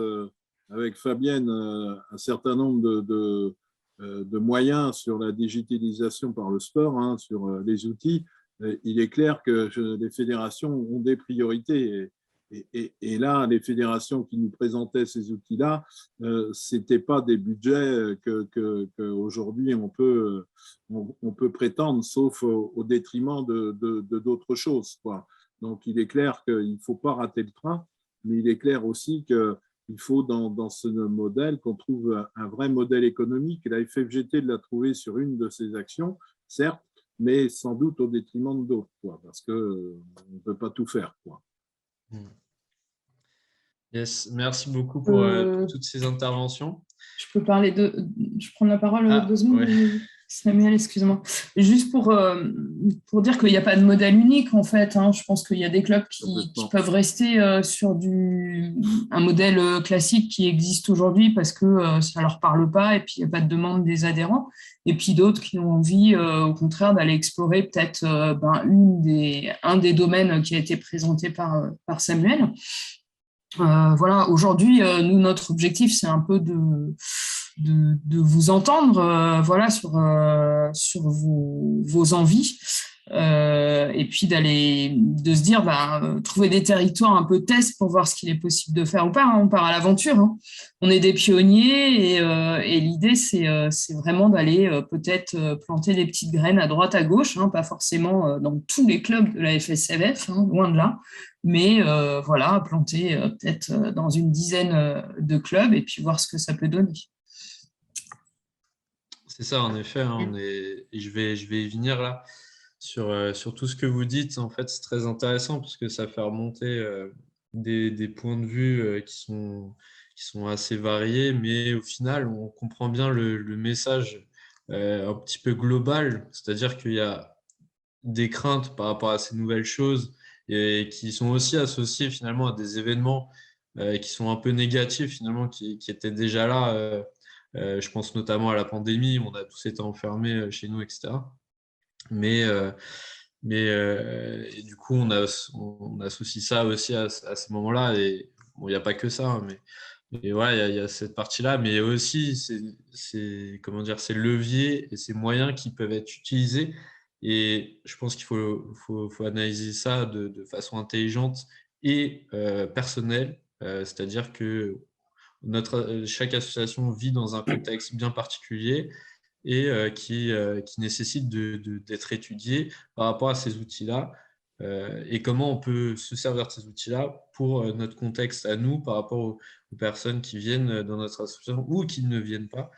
avec Fabienne un certain nombre de moyens sur la digitalisation par le sport, hein, sur les outils, il est clair que les fédérations ont des priorités. Et là, les fédérations qui nous présentaient ces outils-là, ce n'étaient pas des budgets qu'aujourd'hui on peut prétendre, sauf au détriment de d'autres choses, quoi. Donc, il est clair qu'il ne faut pas rater le train, mais il est clair aussi qu'il faut, dans ce modèle, qu'on trouve un vrai modèle économique. La FFGT l'a trouvé sur une de ses actions, certes, mais sans doute au détriment d'autres, quoi, parce qu'on ne peut pas tout faire, quoi. Yes, merci beaucoup pour toutes ces interventions. Je peux parler je prends la parole 2 secondes, ouais. Samuel, excuse-moi. Juste pour dire qu'il n'y a pas de modèle unique, en fait. Hein. Je pense qu'il y a des clubs qui peuvent rester sur un modèle classique qui existe aujourd'hui parce que ça ne leur parle pas et puis il n'y a pas de demande des adhérents. Et puis d'autres qui ont envie, au contraire, d'aller explorer peut-être un des domaines qui a été présenté par Samuel. Voilà, aujourd'hui, nous, notre objectif, c'est un peu de vous entendre voilà, sur vos envies et puis de se dire, trouver des territoires un peu test pour voir ce qu'il est possible de faire ou pas. Hein. On part à l'aventure. Hein. On est des pionniers et l'idée, c'est vraiment d'aller peut-être planter des petites graines à droite, à gauche, hein, pas forcément dans tous les clubs de la FSFF, hein, loin de là. Mais voilà, planter peut-être dans une dizaine de clubs et puis voir ce que ça peut donner. C'est ça, en effet. Hein, je vais y venir là sur tout ce que vous dites. En fait, c'est très intéressant parce que ça fait remonter des points de vue qui sont assez variés, mais au final, on comprend bien le message un petit peu global, c'est-à-dire qu'il y a des craintes par rapport à ces nouvelles choses et qui sont aussi associés finalement à des événements qui sont un peu négatifs finalement, qui étaient déjà là. Je pense notamment à la pandémie, où on a tous été enfermés chez nous, etc. Et du coup, on associe ça aussi à ces moments-là. Et bon, il n'y a pas que ça, hein, mais voilà, il y a cette partie-là, mais aussi comment dire, ces leviers et ces moyens qui peuvent être utilisés. Et je pense qu'il faut analyser ça de façon intelligente et personnelle, c'est-à-dire que chaque association vit dans un contexte bien particulier et qui nécessite d'être étudiée par rapport à ces outils-là et comment on peut se servir de ces outils-là pour notre contexte à nous par rapport aux personnes qui viennent dans notre association ou qui ne viennent pas.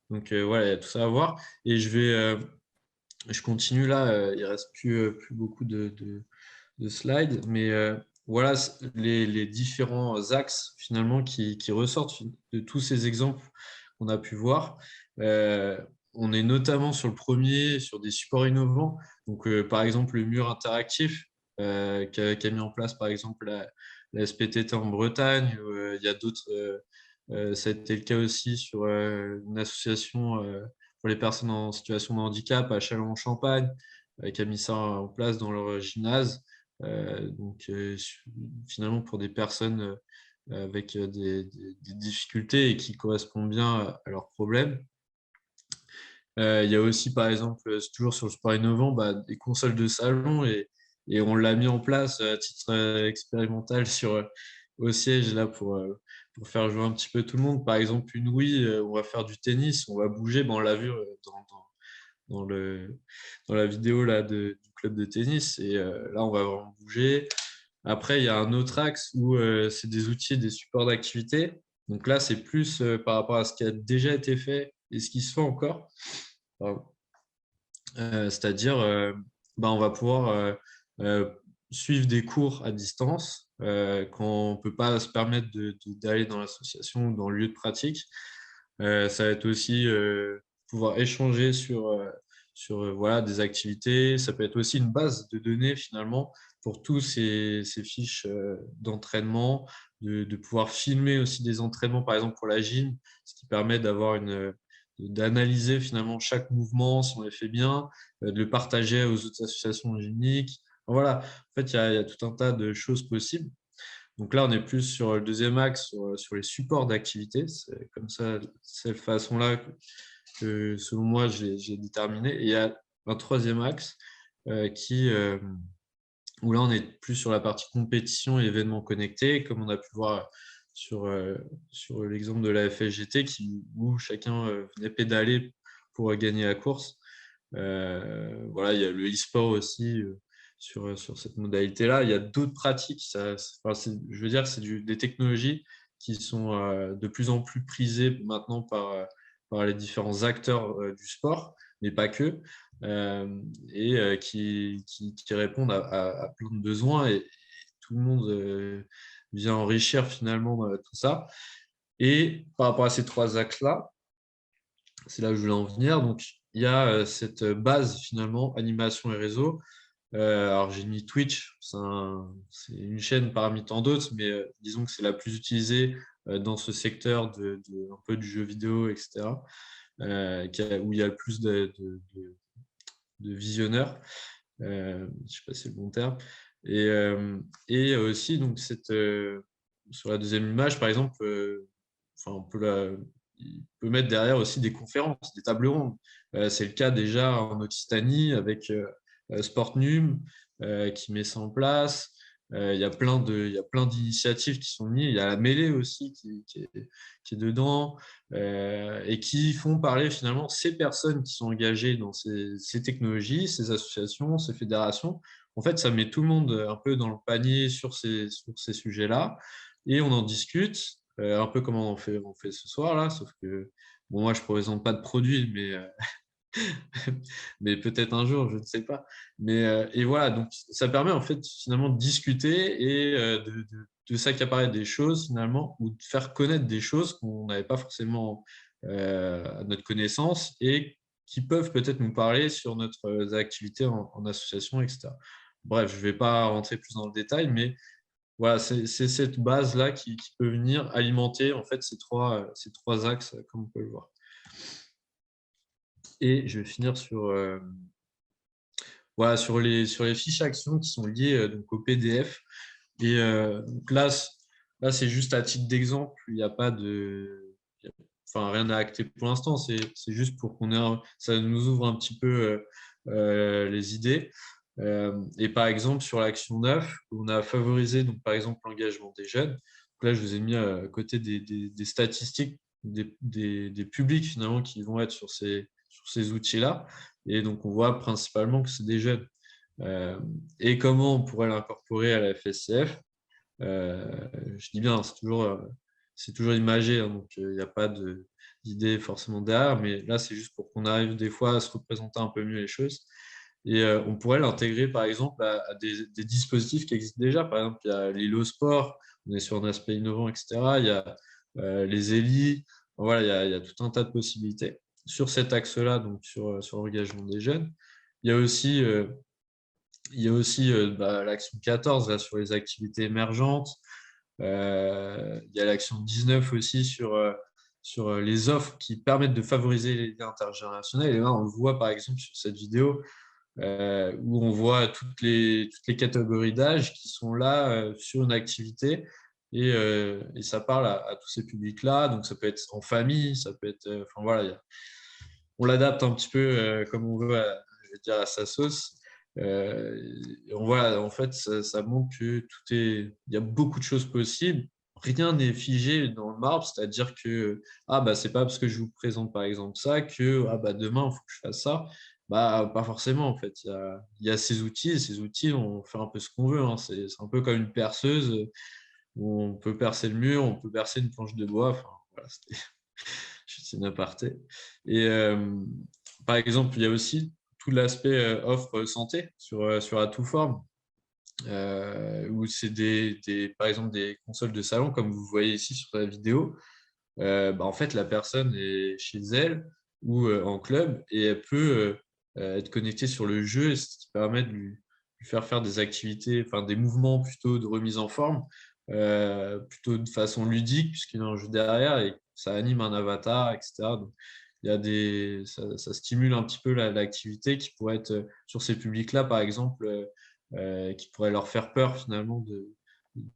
Donc voilà, il y a tout ça à voir. Et je continue là, il ne reste plus beaucoup de slides, mais voilà les différents axes finalement qui ressortent de tous ces exemples qu'on a pu voir. On est notamment sur le premier, sur des supports innovants. Donc, par exemple, le mur interactif qu'a mis en place, par exemple, la SPTT en Bretagne. Il y a d'autres. Ça a été le cas aussi sur une association pour les personnes en situation de handicap à Châlons-en-Champagne, qui a mis ça en place dans leur gymnase. Donc, finalement, pour des personnes avec des difficultés et qui correspondent bien à leurs problèmes. Il y a aussi, par exemple, toujours sur le sport innovant, des consoles de salon et on l'a mis en place à titre expérimental au siège là pour faire jouer un petit peu tout le monde. Par exemple, une Wii, on va faire du tennis, on va bouger. On l'a vu dans la vidéo là, du club de tennis et là, on va vraiment bouger. Après, il y a un autre axe où c'est des outils, des supports d'activité. Donc là, c'est plus par rapport à ce qui a déjà été fait et ce qui se fait encore. C'est-à-dire, on va pouvoir suivre des cours à distance quand on ne peut pas se permettre d'aller dans l'association ou dans le lieu de pratique. Ça va être aussi pouvoir échanger sur voilà, des activités. Ça peut être aussi une base de données finalement pour tous ces fiches d'entraînement, de pouvoir filmer aussi des entraînements, par exemple pour la gym, ce qui permet d'avoir une d'analyser finalement chaque mouvement, si on les fait bien, de le partager aux autres associations uniques. Voilà, en fait, il y a tout un tas de choses possibles. Donc là, on est plus sur le deuxième axe, sur les supports d'activité. C'est comme ça, cette façon-là que, selon moi, j'ai déterminé. Et il y a un troisième axe où là, on est plus sur la partie compétition et événements connectés, comme on a pu voir sur l'exemple de la FSGT, où chacun venait pédaler pour gagner la course. Voilà, il y a le e-sport aussi sur cette modalité-là. Il y a d'autres pratiques. Je veux dire, c'est des technologies qui sont de plus en plus prisées maintenant par les différents acteurs du sport, mais pas que, et qui répondent à plein de besoins. Et tout le monde vient enrichir finalement tout ça. Et par rapport à ces trois axes-là, c'est là où je voulais en venir. Donc, il y a cette base finalement, animation et réseau. Alors, j'ai mis Twitch, c'est une chaîne parmi tant d'autres, mais disons que c'est la plus utilisée dans ce secteur un peu du jeu vidéo, etc., où il y a le plus de visionneurs. Je ne sais pas si c'est le bon terme. Et aussi, donc, sur la deuxième image, par exemple, il peut mettre derrière aussi des conférences, des tables rondes. C'est le cas déjà en Occitanie avec Sportnum qui met ça en place. Il y a plein d'initiatives qui sont mises. Il y a la mêlée aussi qui est dedans et qui font parler finalement ces personnes qui sont engagées dans ces technologies, ces associations, ces fédérations. En fait, ça met tout le monde un peu dans le panier sur ces sujets-là et on en discute. Un peu comme on fait ce soir là, sauf que bon, moi je ne présente pas de produit, mais peut-être un jour, je ne sais pas. Et voilà, donc ça permet en fait finalement de discuter et de s'accaparer des choses finalement, ou de faire connaître des choses qu'on n'avait pas forcément à notre connaissance et qui peuvent peut-être nous parler sur notre activité en association, etc. Bref, je ne vais pas rentrer plus dans le détail, mais voilà, c'est cette base-là qui peut venir alimenter en fait ces trois axes, comme on peut le voir. Et je vais finir sur les fiches actions qui sont liées donc au PDF. Et donc là, c'est juste à titre d'exemple. Il n'y a pas rien à acter pour l'instant. C'est juste pour ça nous ouvre un petit peu les idées. Et par exemple, sur l'action 9, on a favorisé donc, par exemple l'engagement des jeunes. Donc là, je vous ai mis à côté des statistiques, des publics finalement qui vont être sur ces outils-là. Et donc, on voit principalement que c'est des jeunes. Et comment on pourrait l'incorporer à la FSCF? Je dis bien, c'est toujours imagé, hein, donc il n'y a pas d'idée forcément derrière, mais là, c'est juste pour qu'on arrive des fois à se représenter un peu mieux les choses. Et on pourrait l'intégrer, par exemple, à des dispositifs qui existent déjà. Par exemple, il y a l'îlot sport, on est sur un aspect innovant, etc. Il y a les ELI, voilà, il y a tout un tas de possibilités. Sur cet axe-là, donc sur l'engagement des jeunes, il y a aussi l'action 14 là, sur les activités émergentes. Il y a l'action 19 aussi sur les offres qui permettent de favoriser les liens intergénérationnels. Et là, on le voit par exemple sur cette vidéo où on voit toutes les catégories d'âge qui sont là sur une activité. Et ça parle à tous ces publics-là. Donc, ça peut être en famille, ça peut être... on l'adapte un petit peu comme on veut, à sa sauce. En fait, ça montre que il y a beaucoup de choses possibles. Rien n'est figé dans le marbre, c'est-à-dire que c'est pas parce que je vous présente par exemple ça que demain il faut que je fasse ça. Pas forcément en fait. Il y a ces outils, et ces outils, on fait un peu ce qu'on veut. Hein. C'est un peu comme une perceuse où on peut percer le mur, on peut percer une planche de bois. Enfin, voilà, c'est une aparté. Et par exemple, il y a aussi tout l'aspect offre santé sur Atouform, où c'est par exemple des consoles de salon, comme vous voyez ici sur la vidéo. En fait, la personne est chez elle ou en club et elle peut être connectée sur le jeu, ce qui permet de lui faire des activités, des mouvements plutôt de remise en forme, plutôt de façon ludique, puisqu'il y a un jeu derrière et ça anime un avatar, etc. Donc, ça stimule un petit peu l'activité qui pourrait être sur ces publics-là, par exemple, qui pourrait leur faire peur finalement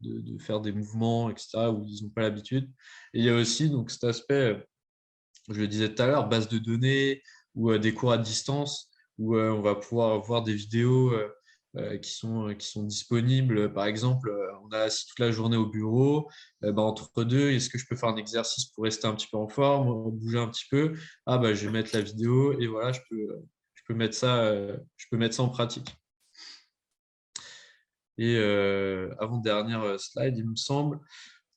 de faire des mouvements, etc., où ils n'ont pas l'habitude. Et il y a aussi donc, cet aspect, je le disais tout à l'heure, base de données ou des cours à distance, où on va pouvoir voir des vidéos qui sont disponibles. Par exemple, on a assis toute la journée au bureau, entre deux, est-ce que je peux faire un exercice pour rester un petit peu en forme, bouger un petit peu? Je vais mettre la vidéo et voilà, je peux mettre ça en pratique. Et avant-dernière slide, il me semble.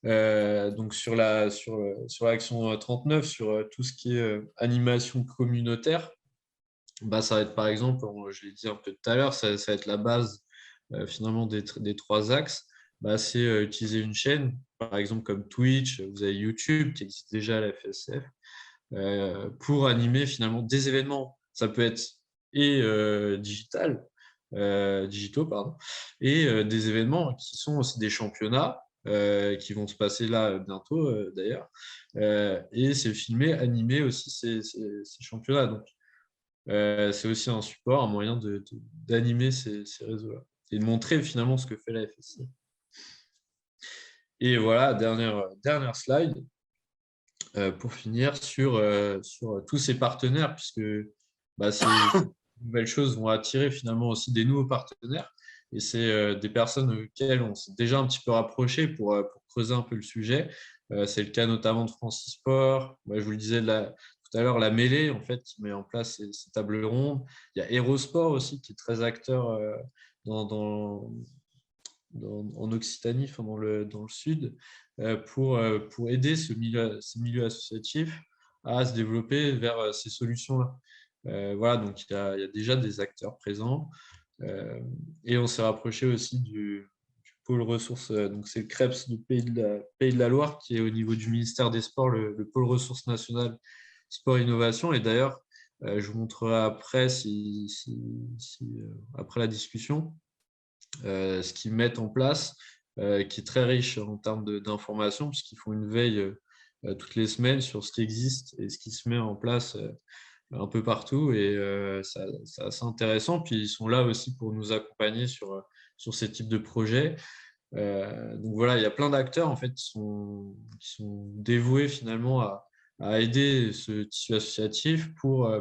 Donc sur l'action 39, sur tout ce qui est animation communautaire, ça va être par exemple, je l'ai dit un peu tout à l'heure, ça va être la base finalement des 3 axes. C'est utiliser une chaîne, par exemple comme Twitch, vous avez YouTube qui existe déjà à la FSCF, pour animer finalement des événements. Ça peut être digitaux, pardon, et des événements qui sont aussi des championnats qui vont se passer là bientôt d'ailleurs. Et c'est filmer, animer aussi ces championnats. Donc, c'est aussi un support, un moyen d'animer ces réseaux-là et de montrer finalement ce que fait la FSC. Et voilà, dernière slide pour finir sur tous ces partenaires, puisque ces nouvelles choses vont attirer finalement aussi des nouveaux partenaires. Et c'est des personnes auxquelles on s'est déjà un petit peu rapproché pour creuser un peu le sujet. C'est le cas notamment de Francis Sport. Je vous le disais tout à l'heure, la mêlée, en fait, qui met en place ces tables rondes. Il y a Hérosport aussi, qui est très acteur en Occitanie, dans le sud, pour aider ces milieux associatifs à se développer vers ces solutions-là. Voilà, donc il y a déjà des acteurs présents. Et on s'est rapproché aussi du pôle ressources, donc c'est le CREPS du Pays de la Loire, qui est au niveau du ministère des Sports, le pôle ressources nationales sport innovation. Et d'ailleurs, je vous montrerai après, après la discussion, ce qu'ils mettent en place, qui est très riche en termes d'informations, puisqu'ils font une veille toutes les semaines sur ce qui existe et ce qui se met en place un peu partout, et c'est assez intéressant. Puis ils sont là aussi pour nous accompagner sur ces types de projets. Donc voilà, il y a plein d'acteurs en fait qui sont dévoués finalement à aider ce tissu associatif pour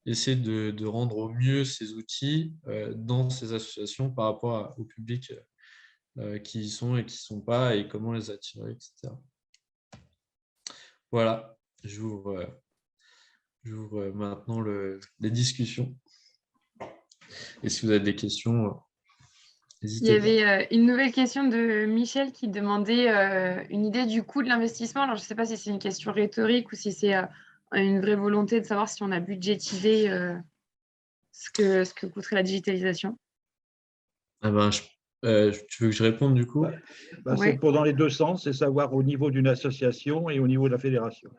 essayer de rendre au mieux ces outils dans ces associations par rapport au public qui y sont et qui ne sont pas, et comment les attirer, etc. Voilà, j'ouvre maintenant les discussions. Et si vous avez des questions, n'hésitez pas. Il y avait une nouvelle question de Michel qui demandait une idée du coût de l'investissement. Alors, je ne sais pas si c'est une question rhétorique ou si c'est une vraie volonté de savoir si on a budgétisé ce que coûterait la digitalisation. Tu veux que je réponde du coup? C'est pour dans les deux sens, c'est savoir au niveau d'une association et au niveau de la fédération.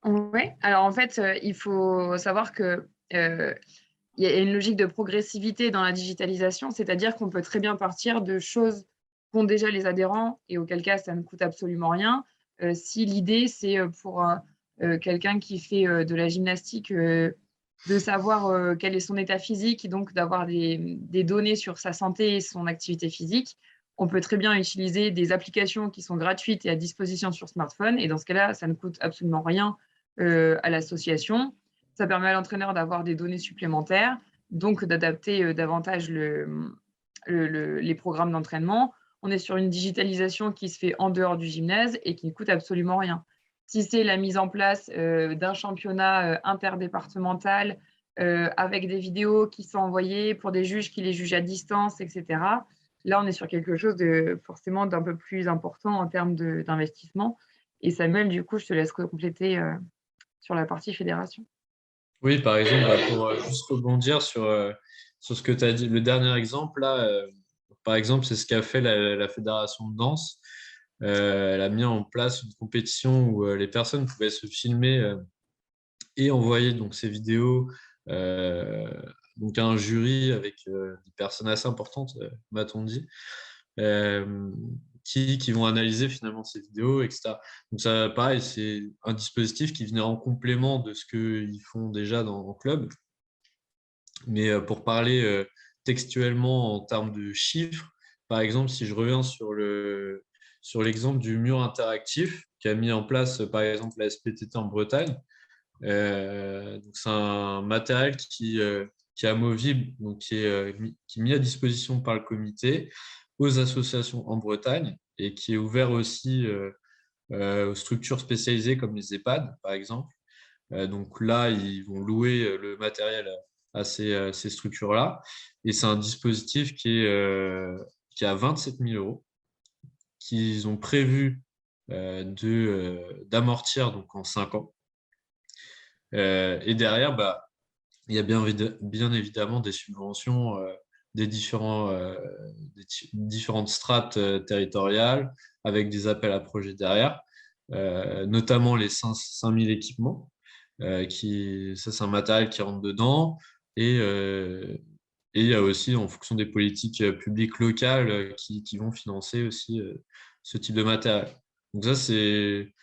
Oui, alors en fait, il faut savoir que il y a une logique de progressivité dans la digitalisation, c'est-à-dire qu'on peut très bien partir de choses qu'ont déjà les adhérents, et auquel cas ça ne coûte absolument rien. Si l'idée, c'est pour quelqu'un qui fait de la gymnastique, de savoir quel est son état physique, et donc d'avoir des données sur sa santé et son activité physique, on peut très bien utiliser des applications qui sont gratuites et à disposition sur smartphone, et dans ce cas-là, ça ne coûte absolument rien à l'association. Ça permet à l'entraîneur d'avoir des données supplémentaires, donc d'adapter davantage les programmes d'entraînement. On est sur une digitalisation qui se fait en dehors du gymnase et qui ne coûte absolument rien. Si c'est la mise en place d'un championnat interdépartemental avec des vidéos qui sont envoyées pour des juges qui les jugent à distance, etc., là, on est sur quelque chose forcément d'un peu plus important en termes d'investissement. Et Samuel, du coup, je te laisse compléter sur la partie fédération. Oui, par exemple, pour juste rebondir sur ce que tu as dit, le dernier exemple, là, par exemple, c'est ce qu'a fait la fédération de danse. Elle a mis en place une compétition où les personnes pouvaient se filmer et envoyer donc, ces vidéos donc, à un jury avec des personnes assez importantes, m'a-t-on dit. qui vont analyser finalement ces vidéos, etc. Donc ça, pareil, c'est un dispositif qui venait en complément de ce qu'ils font déjà en club. Mais pour parler textuellement en termes de chiffres, par exemple, si je reviens sur l'exemple du mur interactif qu'a mis en place, par exemple, la SPTT en Bretagne, donc c'est un matériel qui est amovible, donc qui est mis à disposition par le comité aux associations en Bretagne et qui est ouvert aussi aux structures spécialisées comme les EHPAD, par exemple. Donc là, ils vont louer le matériel à ces structures-là. Et c'est un dispositif qui est à 27 000 € qu'ils ont prévu d'amortir donc en 5 ans. Et derrière, il y a bien évidemment des subventions des différentes strates territoriales avec des appels à projets derrière, notamment les 5 000 équipements. Ça, c'est un matériel qui rentre dedans. Et il y a aussi, en fonction des politiques publiques locales, qui vont financer aussi ce type de matériel. Donc ça, c'est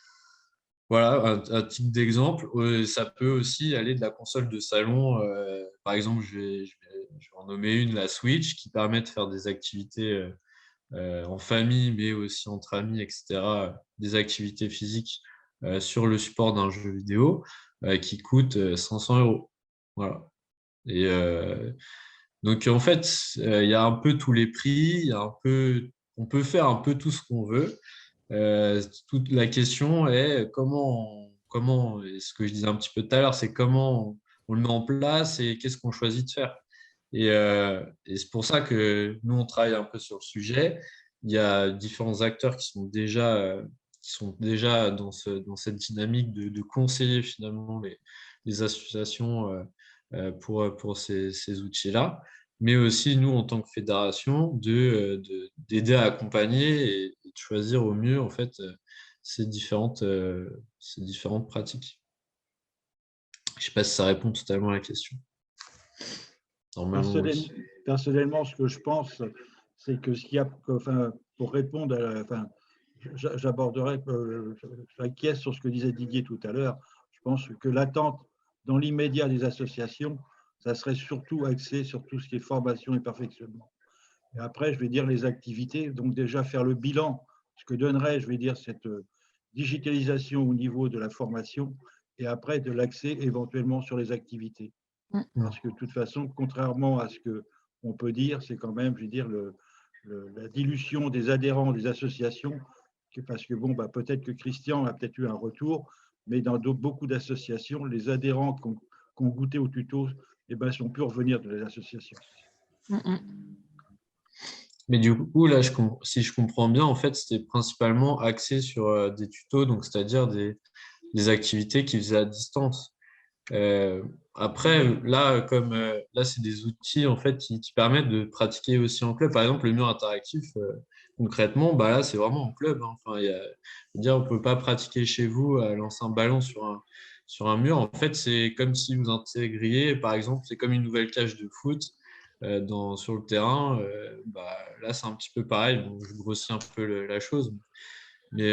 voilà, un type d'exemple. Ça peut aussi aller de la console de salon. Par exemple, je vais en nommer une, la Switch, qui permet de faire des activités en famille, mais aussi entre amis, etc. Des activités physiques sur le support d'un jeu vidéo qui coûte 500 €. Voilà. Et donc, en fait, il y a un peu tous les prix, on peut faire un peu tout ce qu'on veut. Toute la question est et ce que je disais un petit peu tout à l'heure, c'est comment on le met en place et qu'est-ce qu'on choisit de faire. Et c'est pour ça que nous, on travaille un peu sur le sujet. Il y a différents acteurs qui sont déjà dans cette dynamique de conseiller finalement les associations pour ces outils-là. Mais aussi, nous, en tant que fédération, d'aider à accompagner et de choisir au mieux en fait, ces différentes pratiques. Je ne sais pas si ça répond totalement à la question. Personnellement, ce que je pense, c'est que pour répondre j'aborderai, j'acquiesce sur ce que disait Didier tout à l'heure. Je pense que l'attente dans l'immédiat des associations, ça serait surtout axé sur tout ce qui est formation et perfectionnement. Et après, je vais dire les activités, donc déjà faire le bilan, ce que donnerait, je vais dire, cette digitalisation au niveau de la formation et après de l'accès éventuellement sur les activités. Parce que de toute façon, contrairement à ce qu'on peut dire, c'est quand même, je veux dire, la dilution des adhérents des associations, parce que bon, peut-être que Christian a peut-être eu un retour, mais dans beaucoup d'associations, les adhérents qui ont goûté au tuto, sont plus revenir de les associations. Mais du coup, là, si je comprends bien, en fait, c'était principalement axé sur des tutos, donc c'est-à-dire des activités qu'ils faisaient à distance. Après, là, là, c'est des outils en fait qui permettent de pratiquer aussi en club. Par exemple, le mur interactif, concrètement, là, c'est vraiment en club. Hein. Enfin, on ne peut pas pratiquer chez vous à lancer un ballon sur un mur. En fait, c'est comme si vous intégriez, par exemple, c'est comme une nouvelle cage de foot sur le terrain. Là, c'est un petit peu pareil. Bon, je grossis un peu la chose. Mais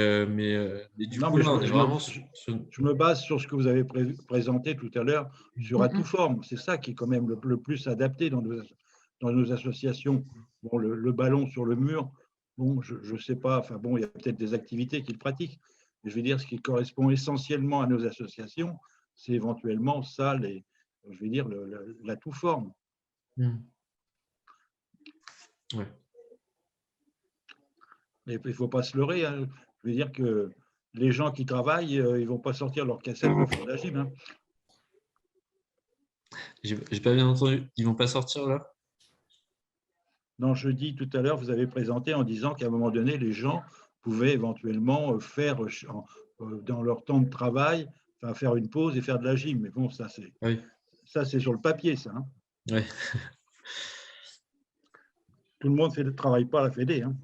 du coup, là, on est vraiment je me base sur ce que vous avez présenté tout à l'heure sur Atouform. C'est ça qui est quand même le plus adapté dans nos associations. Bon, le ballon sur le mur, bon, je ne sais pas. Enfin bon, il y a peut-être des activités qu'ils pratiquent. Mais je veux dire, ce qui correspond essentiellement à nos associations, c'est éventuellement ça, je vais dire, l'Atouform. Ouais. Mais il ne faut pas se leurrer. Hein. Je veux dire que les gens qui travaillent, ils ne vont pas sortir leur cassette pour faire de la gym. Hein. J'ai pas bien entendu. Ils ne vont pas sortir là? Non, je dis tout à l'heure, vous avez présenté en disant qu'à un moment donné, les gens pouvaient éventuellement faire dans leur temps de travail, faire une pause et faire de la gym. Mais bon, ça c'est sur le papier, ça. Hein. Oui. Tout le monde ne travaille pas à la Fédé. Hein.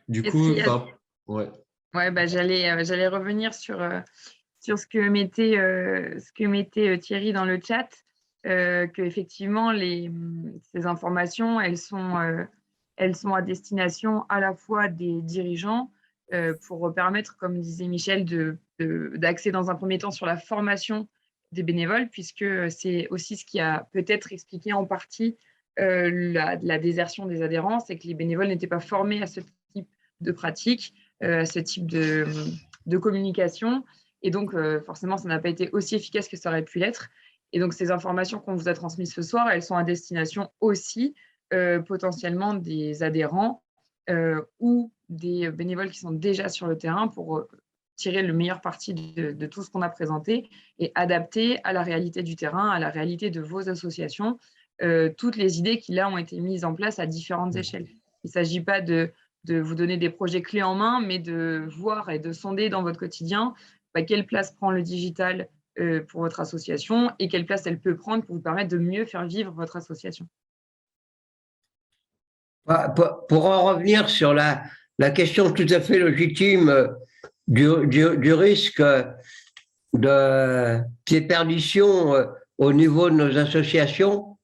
Du coup, ouais. Ouais, j'allais revenir sur sur ce que mettait Thierry dans le chat, qu'effectivement, ces informations, elles sont à destination à la fois des dirigeants pour permettre, comme disait Michel, d'axer dans un premier temps sur la formation des bénévoles, puisque c'est aussi ce qui a peut-être expliqué en partie la désertion des adhérents, c'est que les bénévoles n'étaient pas formés à ce type de pratique, à ce type de communication. Et donc, forcément, ça n'a pas été aussi efficace que ça aurait pu l'être. Et donc, ces informations qu'on vous a transmises ce soir, elles sont à destination aussi potentiellement des adhérents ou des bénévoles qui sont déjà sur le terrain pour tirer le meilleur parti de tout ce qu'on a présenté et adapter à la réalité du terrain, à la réalité de vos associations, toutes les idées qui, là, ont été mises en place à différentes échelles. Il ne s'agit pas de vous donner des projets clés en main, mais de voir et de sonder dans votre quotidien quelle place prend le digital pour votre association et quelle place elle peut prendre pour vous permettre de mieux faire vivre votre association. Pour en revenir sur la question tout à fait légitime du risque de déperdition au niveau de nos associations,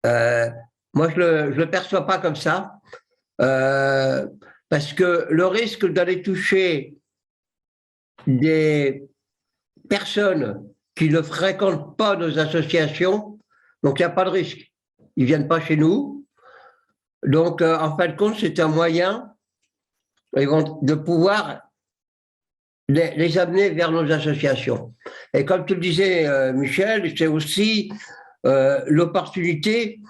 moi je le perçois pas comme ça, parce que le risque d'aller toucher des personnes qui ne fréquentent pas nos associations, donc il n'y a pas de risque. Ils ne viennent pas chez nous. Donc, en fin de compte, c'est un moyen de pouvoir les amener vers nos associations. Et comme tu le disais, Michel, c'est aussi l'opportunité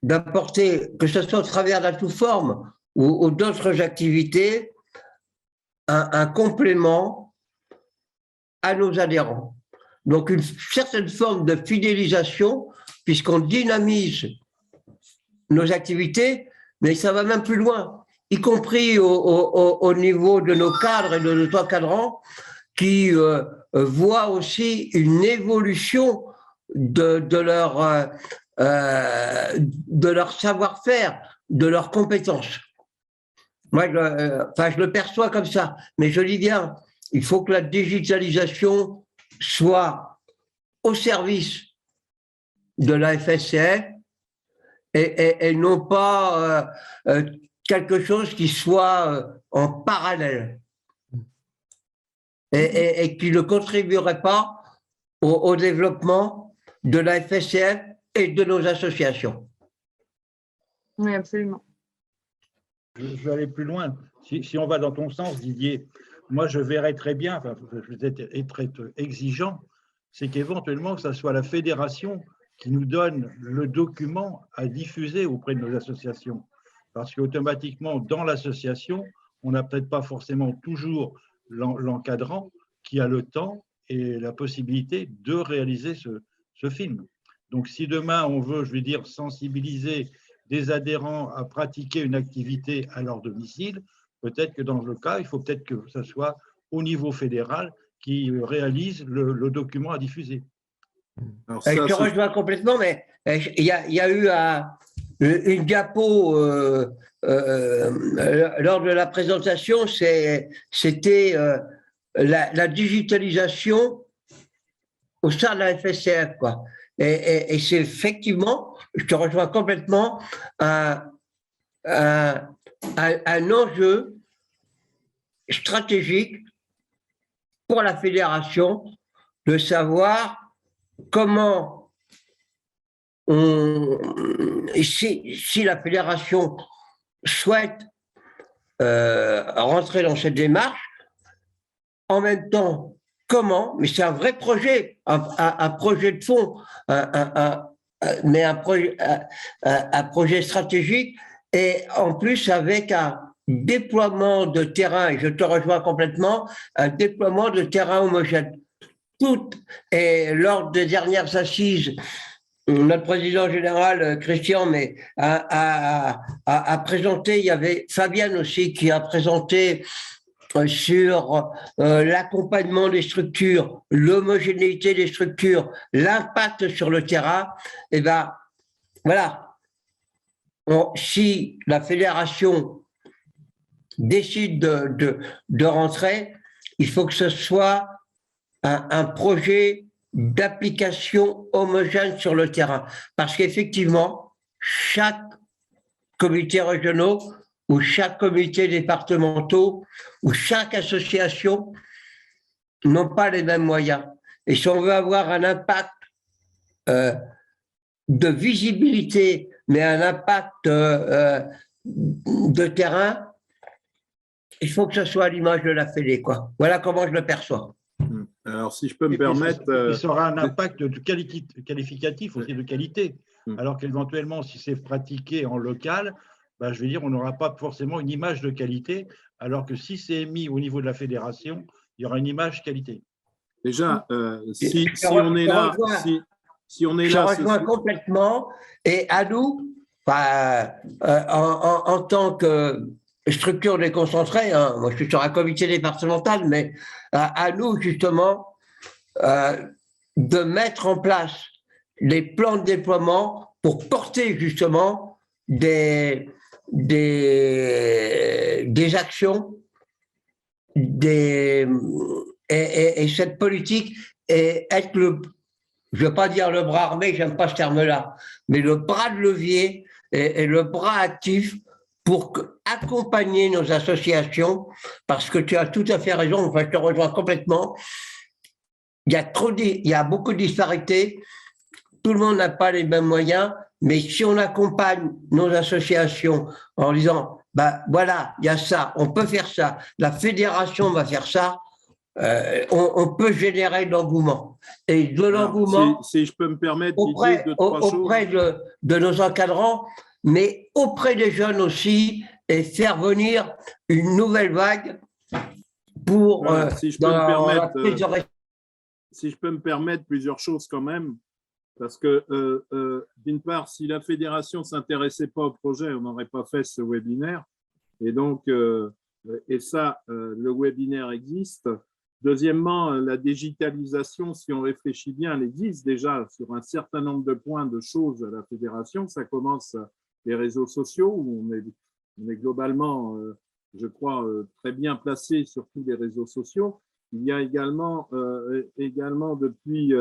d'apporter, que ce soit au travers de la sous-forme ou d'autres activités, un complément à nos adhérents. Donc, une certaine forme de fidélisation, puisqu'on dynamise nos activités, mais ça va même plus loin, y compris au niveau de nos cadres et de nos encadrants qui voient aussi une évolution de leur savoir-faire, de leurs compétences. Moi, je le perçois comme ça, mais je dis bien, il faut que la digitalisation soit au service de la FSCF et non pas quelque chose qui soit en parallèle et qui ne contribuerait pas au développement de la FSCF et de nos associations. Oui, absolument. Je vais aller plus loin. Si on va dans ton sens, Didier, moi je verrais très bien, enfin, je vais être très exigeant, c'est qu'éventuellement que ce soit la fédération qui nous donne le document à diffuser auprès de nos associations. Parce qu'automatiquement, dans l'association, on n'a peut-être pas forcément toujours l'encadrant qui a le temps et la possibilité de réaliser ce film. Donc, si demain, on veut, je vais dire, sensibiliser des adhérents à pratiquer une activité à leur domicile, peut-être que dans le cas, il faut peut-être que ce soit au niveau fédéral qui réalise le document à diffuser. Alors ça, je te rejoins complètement, mais il y a eu une diapo lors de la présentation, c'était la digitalisation au sein de la FSCF, quoi. Et c'est effectivement, je te rejoins complètement, un enjeu stratégique pour la fédération de savoir comment si la fédération souhaite rentrer dans cette démarche, en même temps, comment, mais c'est un vrai projet, un projet de fond, mais un projet stratégique, et en plus avec un déploiement de terrain, et je te rejoins complètement, un déploiement de terrain homogène. Et lors des dernières assises, notre président général, Christian, a présenté, il y avait Fabienne aussi qui a présenté sur l'accompagnement des structures, l'homogénéité des structures, l'impact sur le terrain. Et bien, voilà, si la fédération décide de rentrer, il faut que ce soit un projet d'application homogène sur le terrain. Parce qu'effectivement, chaque comité régional ou chaque comité départementaux ou chaque association n'ont pas les mêmes moyens. Et si on veut avoir un impact de visibilité, mais un impact de terrain, il faut que ce soit à l'image de la Fédé, quoi. Voilà comment je le perçois. Alors, si je peux me permettre… Ça aura un impact qualificatif aussi de qualité. Alors qu'éventuellement, si c'est pratiqué en local, ben, je veux dire, on n'aura pas forcément une image de qualité, alors que si c'est mis au niveau de la fédération, il y aura une image qualité. Déjà, si on est là… Si on est je là, rejoins complètement. Et à nous, en tant que structure déconcentrée, hein, moi je suis sur un comité départemental, mais à nous justement de mettre en place les plans de déploiement pour porter justement des actions et cette politique et être je ne veux pas dire le bras armé, j'aime pas ce terme-là, mais le bras de levier et le bras actif pour accompagner nos associations, parce que tu as tout à fait raison, enfin, je te rejoins complètement. Il y a beaucoup de disparités, tout le monde n'a pas les mêmes moyens, mais si on accompagne nos associations en disant, bah voilà, il y a ça, on peut faire ça, la fédération va faire ça, on peut générer de l'engouement. Et de l'engouement si je peux me permettre auprès de nos encadrants, mais auprès des jeunes aussi, et faire venir une nouvelle vague pour si je peux me permettre plusieurs choses quand même, parce que d'une part, si la fédération ne s'intéressait pas au projet, on n'aurait pas fait ce webinaire. Et donc, le webinaire existe. Deuxièmement, la digitalisation, si on réfléchit bien, elle existe déjà sur un certain nombre de points de choses à la fédération. Ça commence les réseaux sociaux, où on est globalement, je crois, très bien placé sur tous les réseaux sociaux. Il y a également depuis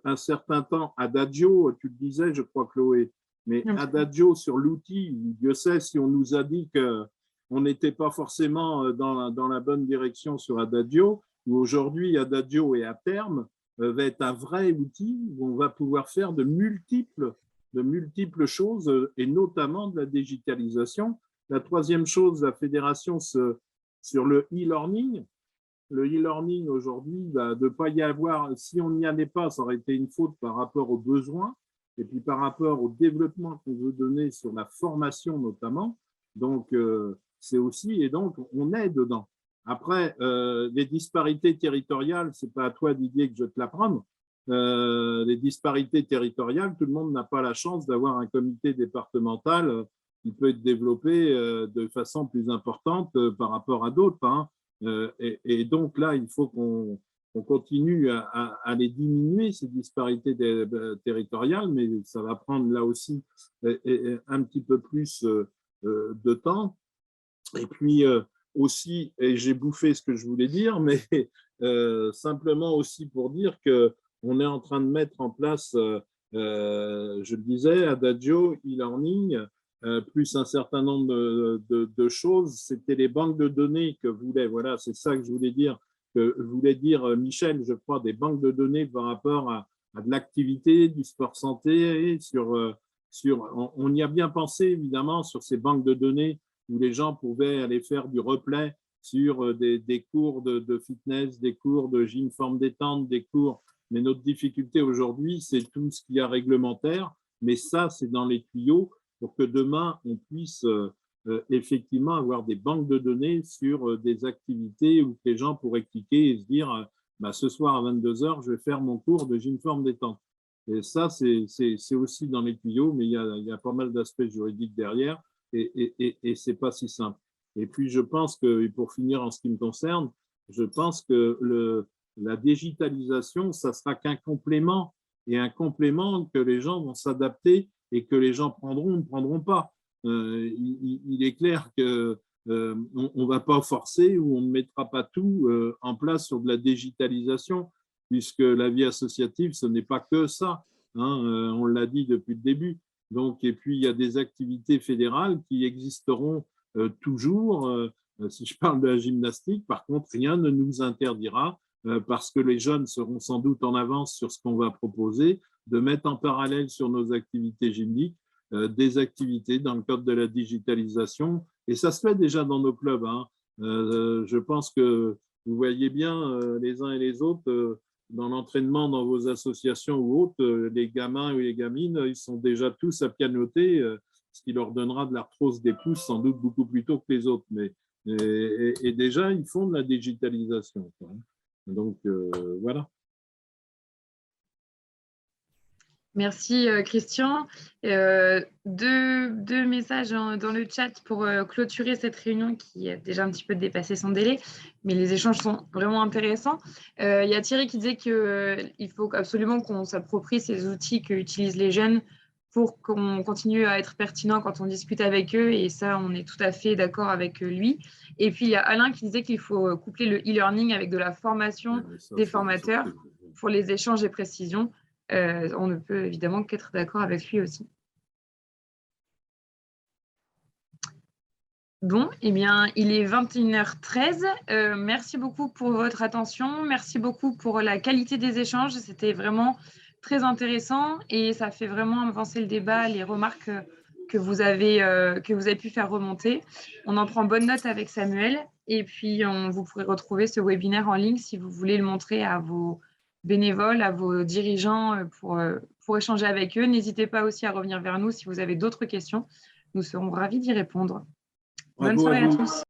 un certain temps Adagio, tu le disais, je crois, Chloé, mais Adagio sur l'outil, Dieu sait si on nous a dit qu'on n'était pas forcément dans la bonne direction sur Adagio, où aujourd'hui Adagio et à terme va être un vrai outil où on va pouvoir faire de multiples choses et notamment de la digitalisation. La troisième chose, la fédération sur le e-learning. Le e-learning aujourd'hui, de ne pas y avoir, si on n'y allait pas, ça aurait été une faute par rapport aux besoins et puis par rapport au développement qu'on veut donner sur la formation notamment. Donc, c'est aussi, et donc on est dedans. Après, les disparités territoriales, ce n'est pas à toi, Didier, que je te l'apprends. Les disparités territoriales, tout le monde n'a pas la chance d'avoir un comité départemental qui peut être développé de façon plus importante par rapport à d'autres. Hein. Et donc là, il faut qu'on continue à les diminuer, ces disparités territoriales, mais ça va prendre là aussi un petit peu plus de temps. Et puis aussi, et j'ai bouffé ce que je voulais dire, mais simplement aussi pour dire qu'on est en train de mettre en place, je le disais, Adagio, e-learning, plus un certain nombre de choses. C'était les banques de données que voulait, voilà, c'est ça que je voulais dire, Michel, je crois, des banques de données par rapport à de l'activité, du sport santé, et on y a bien pensé évidemment sur ces banques de données où les gens pouvaient aller faire du replay sur des cours de fitness, des cours de gym forme détente, des cours. Mais notre difficulté aujourd'hui, c'est tout ce qu'il y a réglementaire, mais ça, c'est dans les tuyaux pour que demain, on puisse effectivement avoir des banques de données sur des activités où les gens pourraient cliquer et se dire bah, ce soir à 22h, je vais faire mon cours de gym forme détente. Et ça, c'est aussi dans les tuyaux, mais il y a pas mal d'aspects juridiques derrière et ce n'est pas si simple. Et puis, je pense que, et pour finir en ce qui me concerne, je pense que la digitalisation, ça sera qu'un complément et un complément que les gens vont s'adapter et que les gens prendront ou ne prendront pas. Il est clair que on ne va pas forcer ou on ne mettra pas tout en place sur de la digitalisation, puisque la vie associative, ce n'est pas que ça, hein, on l'a dit depuis le début. Donc, et puis, il y a des activités fédérales qui existeront toujours. Si je parle de la gymnastique, par contre, rien ne nous interdira, parce que les jeunes seront sans doute en avance sur ce qu'on va proposer, de mettre en parallèle sur nos activités gymniques des activités dans le cadre de la digitalisation. Et ça se fait déjà dans nos clubs, hein. Je pense que vous voyez bien les uns et les autres dans l'entraînement dans vos associations ou autres, les gamins ou les gamines, ils sont déjà tous à pianoter, ce qui leur donnera de l'arthrose des pouces sans doute beaucoup plus tôt que les autres. Mais, et déjà, ils font de la digitalisation. Donc, voilà. Merci Christian. Deux messages dans le chat pour clôturer cette réunion qui a déjà un petit peu dépassé son délai, mais les échanges sont vraiment intéressants. Il y a Thierry qui disait qu'il faut absolument qu'on s'approprie ces outils qu'utilisent les jeunes pour qu'on continue à être pertinent quand on discute avec eux, et ça, on est tout à fait d'accord avec lui. Et puis, il y a Alain qui disait qu'il faut coupler le e-learning avec de la formation des formateurs pour les échanges et précisions. On ne peut évidemment qu'être d'accord avec lui aussi. Bon, eh bien, il est 21h13. Merci beaucoup pour votre attention. Merci beaucoup pour la qualité des échanges. C'était vraiment très intéressant et ça fait vraiment avancer le débat, les remarques que vous avez pu faire remonter. On en prend bonne note avec Samuel et puis vous pourrez retrouver ce webinaire en ligne si vous voulez le montrer à vos bénévoles, à vos dirigeants pour échanger avec eux. N'hésitez pas aussi à revenir vers nous si vous avez d'autres questions. Nous serons ravis d'y répondre. Bonne soirée à tous.